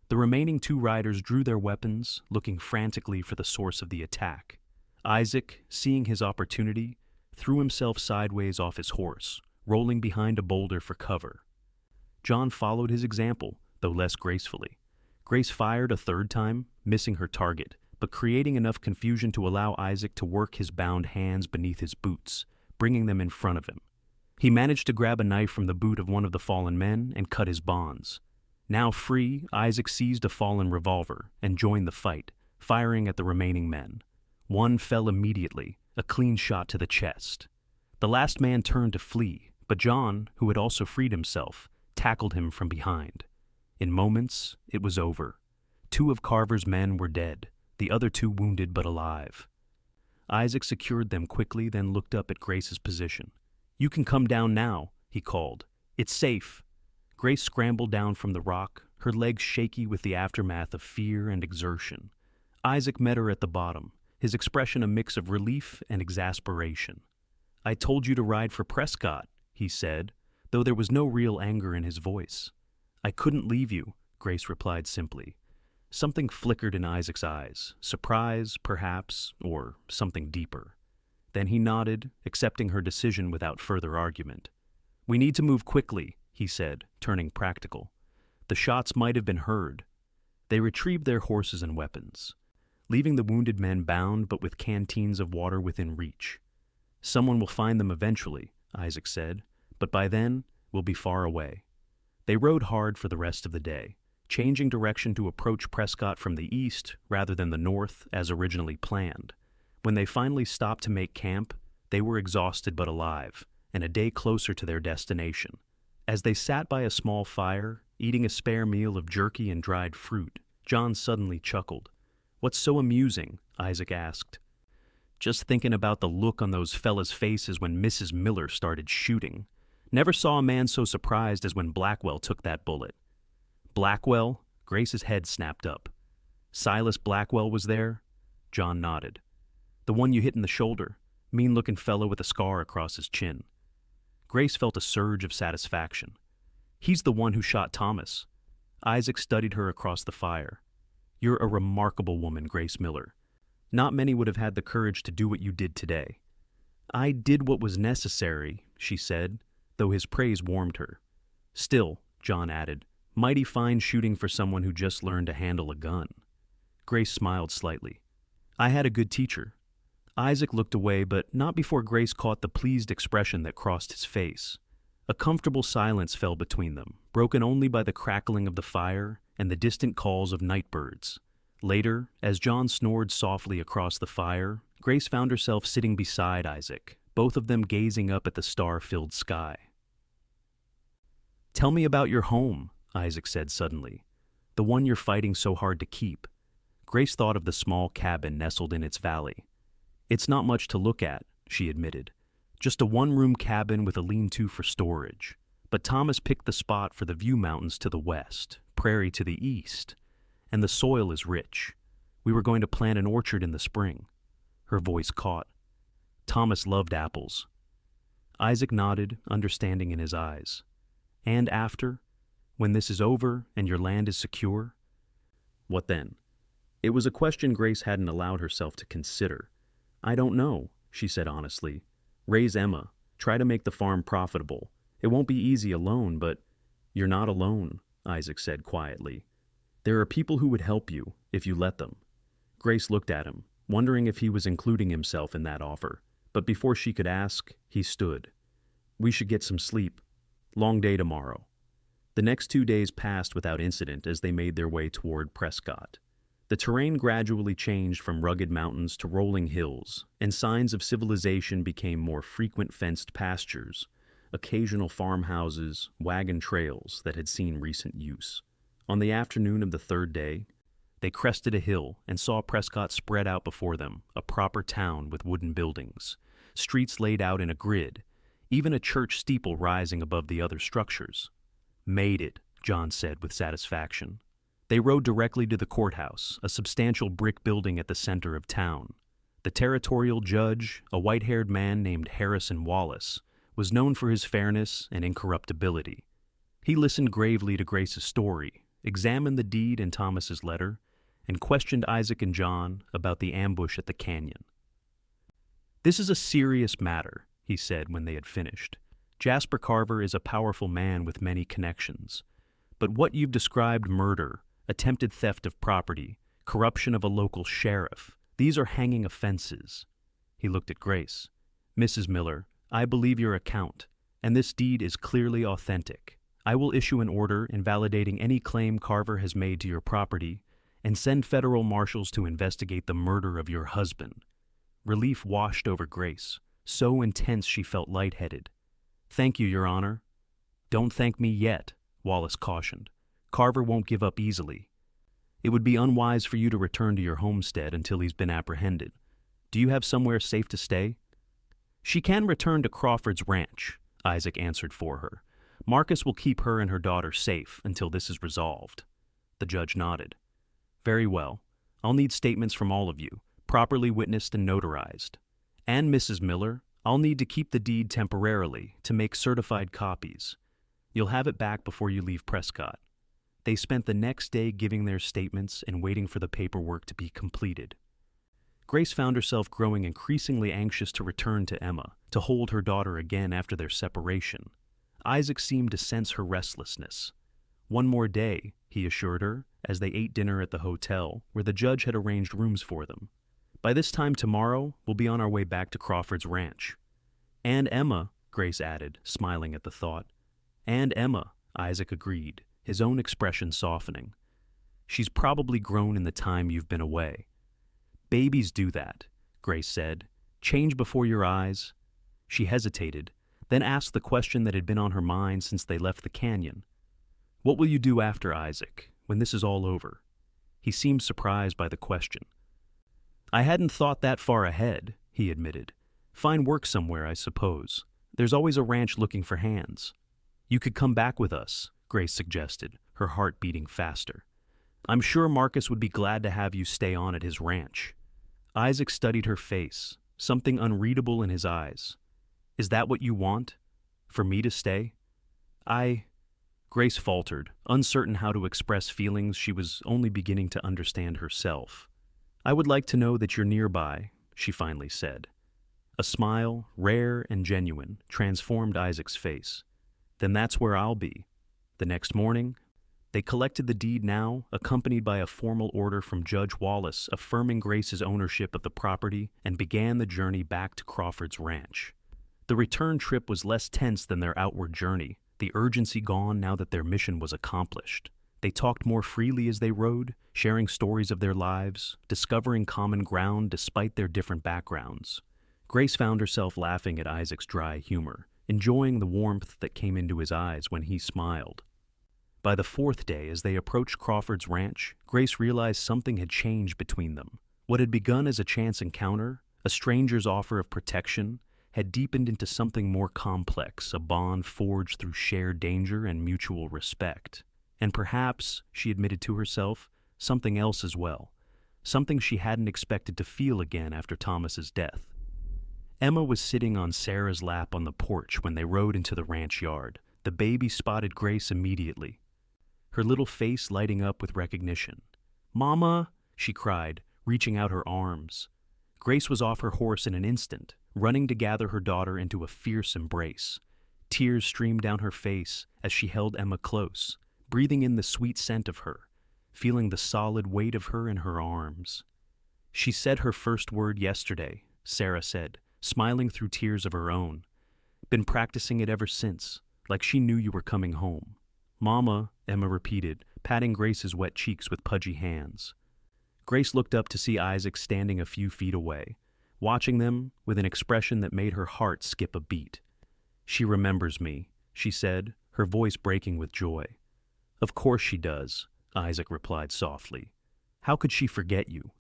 The remaining two riders drew their weapons, looking frantically for the source of the attack. Isaac, seeing his opportunity, threw himself sideways off his horse, rolling behind a boulder for cover. John followed his example, though less gracefully. Grace fired a third time, missing her target, but creating enough confusion to allow Isaac to work his bound hands beneath his boots, bringing them in front of him. He managed to grab a knife from the boot of one of the fallen men and cut his bonds. Now free, Isaac seized a fallen revolver and joined the fight, firing at the remaining men. One fell immediately, a clean shot to the chest. The last man turned to flee, but John, who had also freed himself, tackled him from behind. In moments, it was over. Two of Carver's men were dead, the other two wounded but alive. Isaac secured them quickly, then looked up at Grace's position. "You can come down now," he called. "It's safe." Grace scrambled down from the rock, her legs shaky with the aftermath of fear and exertion. Isaac met her at the bottom, his expression a mix of relief and exasperation. "I told you to ride for Prescott," he said, though there was no real anger in his voice. "I couldn't leave you," Grace replied simply. Something flickered in Isaac's eyes, surprise, perhaps, or something deeper. Then he nodded, accepting her decision without further argument. "We need to move quickly," he said, turning practical. The shots might have been heard. They retrieved their horses and weapons, leaving the wounded men bound but with canteens of water within reach. "Someone will find them eventually," Isaac said, "but by then, we'll be far away." They rode hard for the rest of the day, changing direction to approach Prescott from the east rather than the north as originally planned. When they finally stopped to make camp, they were exhausted but alive, and a day closer to their destination. As they sat by a small fire, eating a spare meal of jerky and dried fruit, John suddenly chuckled. "What's so amusing?" Isaac asked. "Just thinking about the look on those fellas' faces when Mrs. Miller started shooting. Never saw a man so surprised as when Blackwell took that bullet." "Blackwell?" Grace's head snapped up. "Silas Blackwell was there?" John nodded. "The one you hit in the shoulder, mean-looking fellow with a scar across his chin." Grace felt a surge of satisfaction. "He's the one who shot Thomas." Isaac studied her across the fire. "You're a remarkable woman, Grace Miller. Not many would have had the courage to do what you did today." "I did what was necessary," she said, though his praise warmed her. "Still," John added, "mighty fine shooting for someone who just learned to handle a gun." Grace smiled slightly. "I had a good teacher." Isaac looked away, but not before Grace caught the pleased expression that crossed his face. A comfortable silence fell between them, broken only by the crackling of the fire and the distant calls of night birds. Later, as John snored softly across the fire, Grace found herself sitting beside Isaac, both of them gazing up at the star-filled sky. "Tell me about your home," Isaac said suddenly. "The one you're fighting so hard to keep." Grace thought of the small cabin nestled in its valley. "It's not much to look at," she admitted. "Just a one-room cabin with a lean-to for storage. But Thomas picked the spot for the View Mountains to the west, prairie to the east, and the soil is rich. We were going to plant an orchard in the spring." Her voice caught. "Thomas loved apples." Isaac nodded, understanding in his eyes. And after? When this is over and your land is secure? What then? It was a question Grace hadn't allowed herself to consider. I don't know, she said honestly. Raise Emma. Try to make the farm profitable. It won't be easy alone, but you're not alone, Isaac said quietly. There are people who would help you if you let them. Grace looked at him, wondering if he was including himself in that offer. But before she could ask, he stood. We should get some sleep. Long day tomorrow. The next 2 days passed without incident as they made their way toward Prescott. The terrain gradually changed from rugged mountains to rolling hills, and signs of civilization became more frequent fenced pastures, occasional farmhouses, wagon trails that had seen recent use. On the afternoon of the third day, they crested a hill and saw Prescott spread out before them, a proper town with wooden buildings, streets laid out in a grid, even a church steeple rising above the other structures. Made it, John said with satisfaction. They rode directly to the courthouse, a substantial brick building at the center of town. The territorial judge, a white-haired man named Harrison Wallace, was known for his fairness and incorruptibility. He listened gravely to Grace's story, examined the deed and Thomas's letter, and questioned Isaac and John about the ambush at the canyon. This is a serious matter, he said when they had finished. Jasper Carver is a powerful man with many connections. But what you've described, murder, attempted theft of property, corruption of a local sheriff, these are hanging offenses. He looked at Grace. Mrs. Miller, I believe your account, and this deed is clearly authentic. I will issue an order invalidating any claim Carver has made to your property and send federal marshals to investigate the murder of your husband. Relief washed over Grace, so intense she felt lightheaded. Thank you, Your Honor. Don't thank me yet, Wallace cautioned. Carver won't give up easily. It would be unwise for you to return to your homestead until he's been apprehended. Do you have somewhere safe to stay? She can return to Crawford's ranch, Isaac answered for her. Marcus will keep her and her daughter safe until this is resolved. The judge nodded. Very well. I'll need statements from all of you, properly witnessed and notarized. And Mrs. Miller, I'll need to keep the deed temporarily to make certified copies. You'll have it back before you leave Prescott. They spent the next day giving their statements and waiting for the paperwork to be completed. Grace found herself growing increasingly anxious to return to Emma, to hold her daughter again after their separation. Isaac seemed to sense her restlessness. One more day, he assured her, as they ate dinner at the hotel, where the judge had arranged rooms for them. By this time tomorrow, we'll be on our way back to Crawford's ranch. And Emma, Grace added, smiling at the thought. And Emma, Isaac agreed, his own expression softening. She's probably grown in the time you've been away. Babies do that, Grace said. Change before your eyes. She hesitated, then asked the question that had been on her mind since they left the canyon. What will you do after, Isaac, when this is all over? He seemed surprised by the question. I hadn't thought that far ahead, he admitted. Find work somewhere, I suppose. There's always a ranch looking for hands. You could come back with us, Grace suggested, her heart beating faster. I'm sure Marcus would be glad to have you stay on at his ranch. Isaac studied her face, something unreadable in his eyes. Is that what you want? For me to stay? Grace faltered, uncertain how to express feelings she was only beginning to understand herself. I would like to know that you're nearby, she finally said. A smile, rare and genuine, transformed Isaac's face. Then that's where I'll be. The next morning, they collected the deed now, accompanied by a formal order from Judge Wallace affirming Grace's ownership of the property, and began the journey back to Crawford's ranch. The return trip was less tense than their outward journey, the urgency gone now that their mission was accomplished. They talked more freely as they rode, sharing stories of their lives, discovering common ground despite their different backgrounds. Grace found herself laughing at Isaac's dry humor, enjoying the warmth that came into his eyes when he smiled. By the fourth day, as they approached Crawford's ranch, Grace realized something had changed between them. What had begun as a chance encounter, a stranger's offer of protection, had deepened into something more complex, a bond forged through shared danger and mutual respect. And perhaps, she admitted to herself, something else as well, something she hadn't expected to feel again after Thomas's death. Emma was sitting on Sarah's lap on the porch when they rode into the ranch yard, the baby spotted Grace immediately, her little face lighting up with recognition. "Mama!" she cried, reaching out her arms. Grace was off her horse in an instant, running to gather her daughter into a fierce embrace. Tears streamed down her face as she held Emma close, breathing in the sweet scent of her, feeling the solid weight of her in her arms. "She said her first word yesterday," Sarah said, smiling through tears of her own. "Been practicing it ever since, like she knew you were coming home." "Mama," Emma repeated, patting Grace's wet cheeks with pudgy hands. Grace looked up to see Isaac standing a few feet away, watching them with an expression that made her heart skip a beat. "She remembers me," she said, her voice breaking with joy. "Of course she does," Isaac replied softly. "How could she forget you?"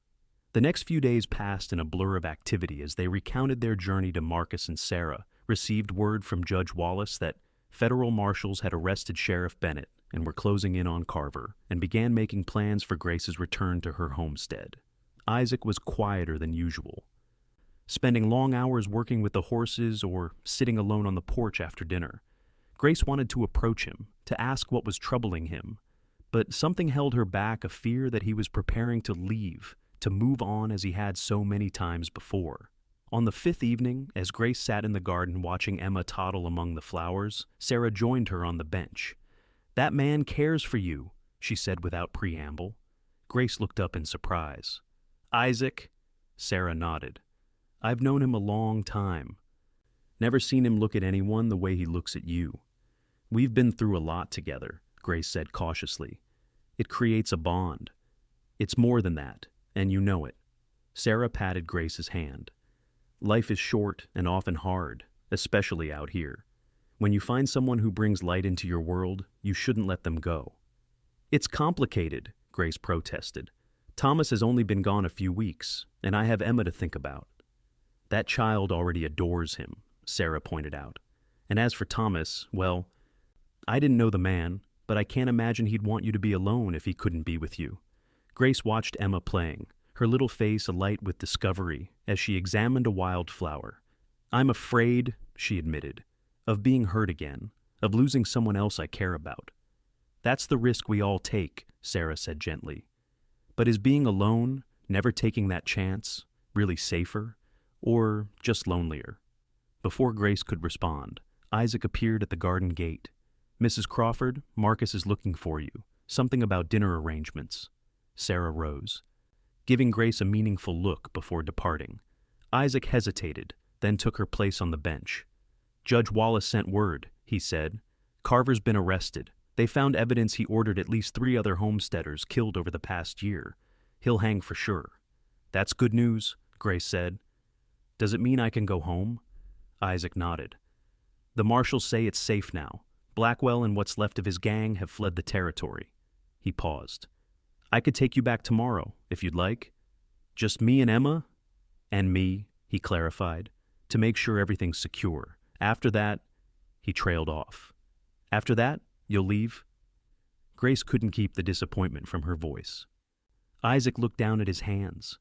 The next few days passed in a blur of activity as they recounted their journey to Marcus, and Sarah received word from Judge Wallace that federal marshals had arrested Sheriff Bennett and were closing in on Carver, and began making plans for Grace's return to her homestead. Isaac was quieter than usual, spending long hours working with the horses or sitting alone on the porch after dinner. Grace wanted to approach him, to ask what was troubling him, but something held her back, a fear that he was preparing to leave, to move on as he had so many times before. On the fifth evening, as Grace sat in the garden watching Emma toddle among the flowers, Sarah joined her on the bench. "That man cares for you," she said without preamble. Grace looked up in surprise. "Isaac?" Sarah nodded. "I've known him a long time. Never seen him look at anyone the way he looks at you. We've been through a lot together," Grace said cautiously. "It creates a bond. It's more than that, and you know it." Sarah patted Grace's hand. "Life is short and often hard, especially out here. When you find someone who brings light into your world, you shouldn't let them go." "It's complicated," Grace protested. "Thomas has only been gone a few weeks, and I have Emma to think about." "That child already adores him," Sarah pointed out. "And as for Thomas, well, I didn't know the man, but I can't imagine he'd want you to be alone if he couldn't be with you." Grace watched Emma playing, her little face alight with discovery as she examined a wildflower. "I'm afraid," she admitted, "of being hurt again, of losing someone else I care about." "That's the risk we all take," Sarah said gently. "But is being alone, never taking that chance, really safer, or just lonelier?" Before Grace could respond, Isaac appeared at the garden gate. "Mrs. Crawford, Marcus is looking for you. Something about dinner arrangements." Sarah rose, giving Grace a meaningful look before departing. Isaac hesitated, then took her place on the bench. "Judge Wallace sent word," he said. "Carver's been arrested. They found evidence he ordered at least 3 other homesteaders killed over the past year. He'll hang for sure." "That's good news," Grace said. "Does it mean I can go home?" Isaac nodded. "The marshals say it's safe now. Blackwell and what's left of his gang have fled the territory." He paused. "I could take you back tomorrow, if you'd like." "Just me and Emma?" "And me," he clarified, "to make sure everything's secure. After that," he trailed off. "After that, you'll leave?" Grace couldn't keep the disappointment from her voice. Isaac looked down at his hands.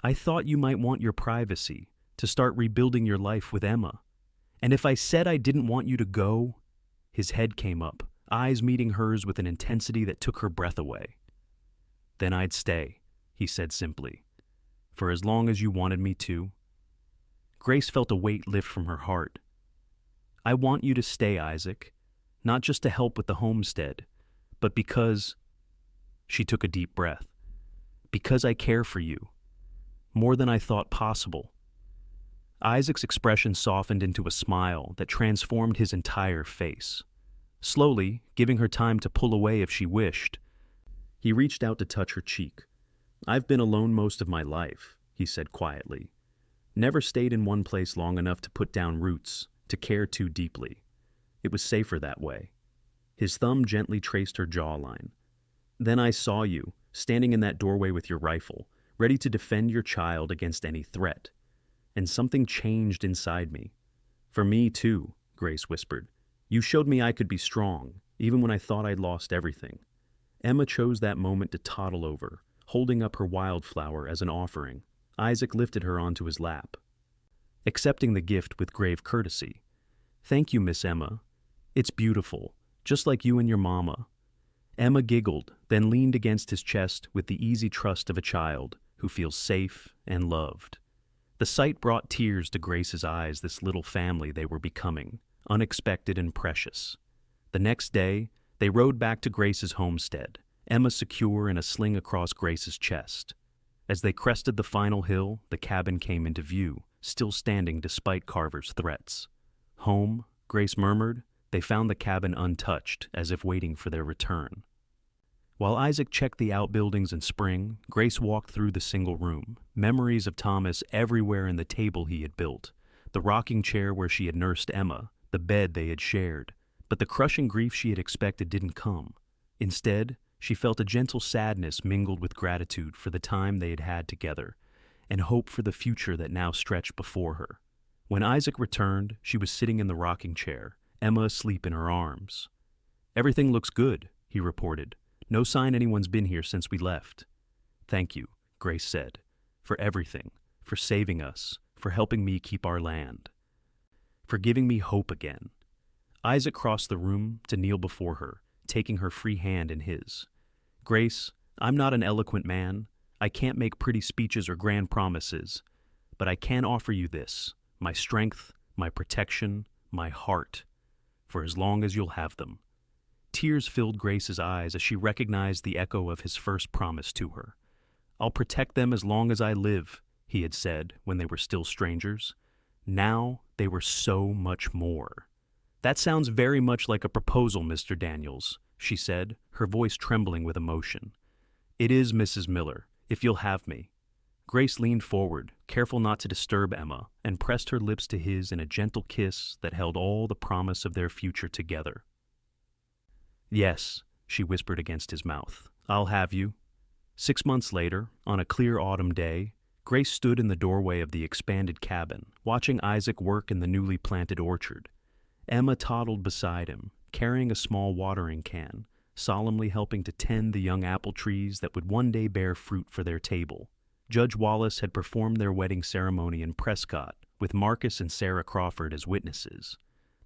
"I thought you might want your privacy, to start rebuilding your life with Emma. And if I said I didn't want you to go..." His head came up, eyes meeting hers with an intensity that took her breath away. "Then I'd stay," he said simply. "For as long as you wanted me to." Grace felt a weight lift from her heart. "I want you to stay, Isaac, not just to help with the homestead, but because..." She took a deep breath. "Because I care for you, more than I thought possible." Isaac's expression softened into a smile that transformed his entire face. Slowly, giving her time to pull away if she wished, he reached out to touch her cheek. "I've been alone most of my life," he said quietly. "Never stayed in one place long enough to put down roots, to care too deeply. It was safer that way." His thumb gently traced her jawline. "Then I saw you, standing in that doorway with your rifle, ready to defend your child against any threat. And something changed inside me." "For me, too," Grace whispered. "You showed me I could be strong, even when I thought I'd lost everything." Emma chose that moment to toddle over, holding up her wildflower as an offering. Isaac lifted her onto his lap, accepting the gift with grave courtesy. "Thank you, Miss Emma. It's beautiful, just like you and your mama. Emma giggled, then leaned against his chest with the easy trust of a child who feels safe and loved. The sight brought tears to Grace's eyes, this little family they were becoming, unexpected and precious. The next day, they rode back to Grace's homestead, Emma secure in a sling across Grace's chest. As they crested the final hill, the cabin came into view, still standing despite Carver's threats. Home, Grace murmured. They found the cabin untouched, as if waiting for their return. While Isaac checked the outbuildings and spring, Grace walked through the single room, memories of Thomas everywhere in the table he had built, the rocking chair where she had nursed Emma, the bed they had shared. But the crushing grief she had expected didn't come. Instead, she felt a gentle sadness mingled with gratitude for the time they had had together, and hope for the future that now stretched before her. When Isaac returned, she was sitting in the rocking chair, Emma asleep in her arms. "Everything looks good," he reported. "No sign anyone's been here since we left." "Thank you," Grace said, "for everything, for saving us, for helping me keep our land, for giving me hope again." Isaac crossed the room to kneel before her, taking her free hand in his. "Grace, I'm not an eloquent man. I can't make pretty speeches or grand promises, but I can offer you this, my strength, my protection, my heart, for as long as you'll have them." Tears filled Grace's eyes as she recognized the echo of his first promise to her. "I'll protect them as long as I live," he had said when they were still strangers. Now they were so much more. "That sounds very much like a proposal, Mr. Daniels," she said, her voice trembling with emotion. "It is, Mrs. Miller, if you'll have me." Grace leaned forward, careful not to disturb Emma, and pressed her lips to his in a gentle kiss that held all the promise of their future together. "Yes," she whispered against his mouth, "I'll have you." 6 months later, on a clear autumn day, Grace stood in the doorway of the expanded cabin, watching Isaac work in the newly planted orchard. Emma toddled beside him, carrying a small watering can, solemnly helping to tend the young apple trees that would one day bear fruit for their table. Judge Wallace had performed their wedding ceremony in Prescott, with Marcus and Sarah Crawford as witnesses.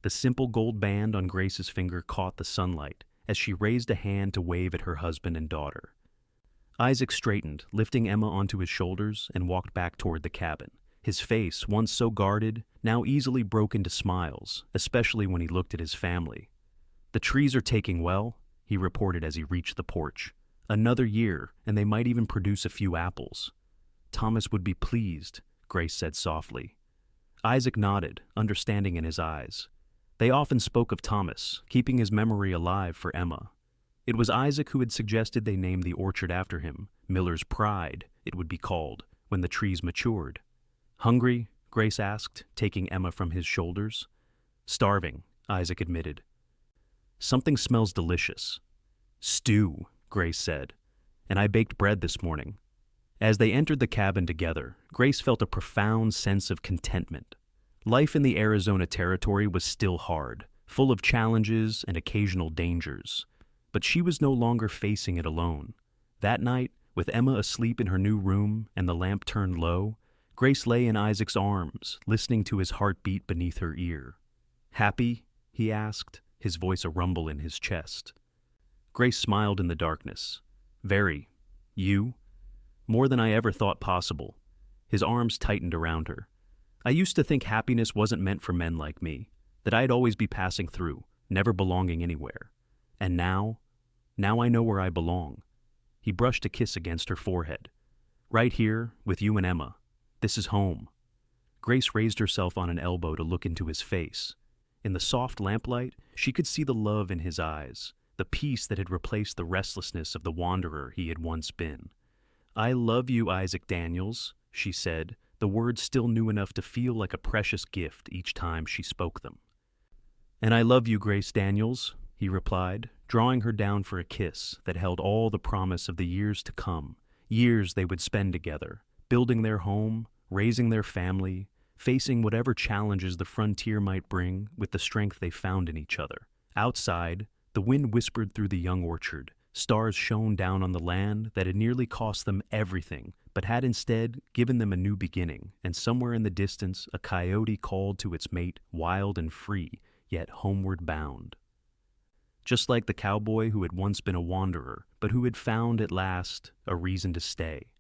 The simple gold band on Grace's finger caught the sunlight as she raised a hand to wave at her husband and daughter. Isaac straightened, lifting Emma onto his shoulders, and walked back toward the cabin. His face, once so guarded, now easily broke into smiles, especially when he looked at his family. "The trees are taking well," he reported as he reached the porch. "Another year, and they might even produce a few apples." "Thomas would be pleased," Grace said softly. Isaac nodded, understanding in his eyes. They often spoke of Thomas, keeping his memory alive for Emma. It was Isaac who had suggested they name the orchard after him. Miller's Pride, it would be called, when the trees matured. "Hungry?" Grace asked, taking Emma from his shoulders. "Starving," Isaac admitted. "Something smells delicious." "Stew," Grace said, "and I baked bread this morning." As they entered the cabin together, Grace felt a profound sense of contentment. Life in the Arizona Territory was still hard, full of challenges and occasional dangers, but she was no longer facing it alone. That night, with Emma asleep in her new room and the lamp turned low, Grace lay in Isaac's arms, listening to his heartbeat beneath her ear. "Happy?" he asked, his voice a rumble in his chest. Grace smiled in the darkness. "Very. You?" "More than I ever thought possible." His arms tightened around her. "I used to think happiness wasn't meant for men like me, that I'd always be passing through, never belonging anywhere. And now I know where I belong." He brushed a kiss against her forehead. "Right here, with you and Emma. This is home." Grace raised herself on an elbow to look into his face. In the soft lamplight, she could see the love in his eyes, the peace that had replaced the restlessness of the wanderer he had once been. "I love you, Isaac Daniels," she said, the words still new enough to feel like a precious gift each time she spoke them. "And I love you, Grace Daniels," he replied, drawing her down for a kiss that held all the promise of the years to come, years they would spend together, building their home, raising their family, facing whatever challenges the frontier might bring with the strength they found in each other. Outside, the wind whispered through the young orchard. Stars shone down on the land that had nearly cost them everything, but had instead given them a new beginning, and somewhere in the distance a coyote called to its mate, wild and free, yet homeward bound. Just like the cowboy who had once been a wanderer, but who had found at last a reason to stay.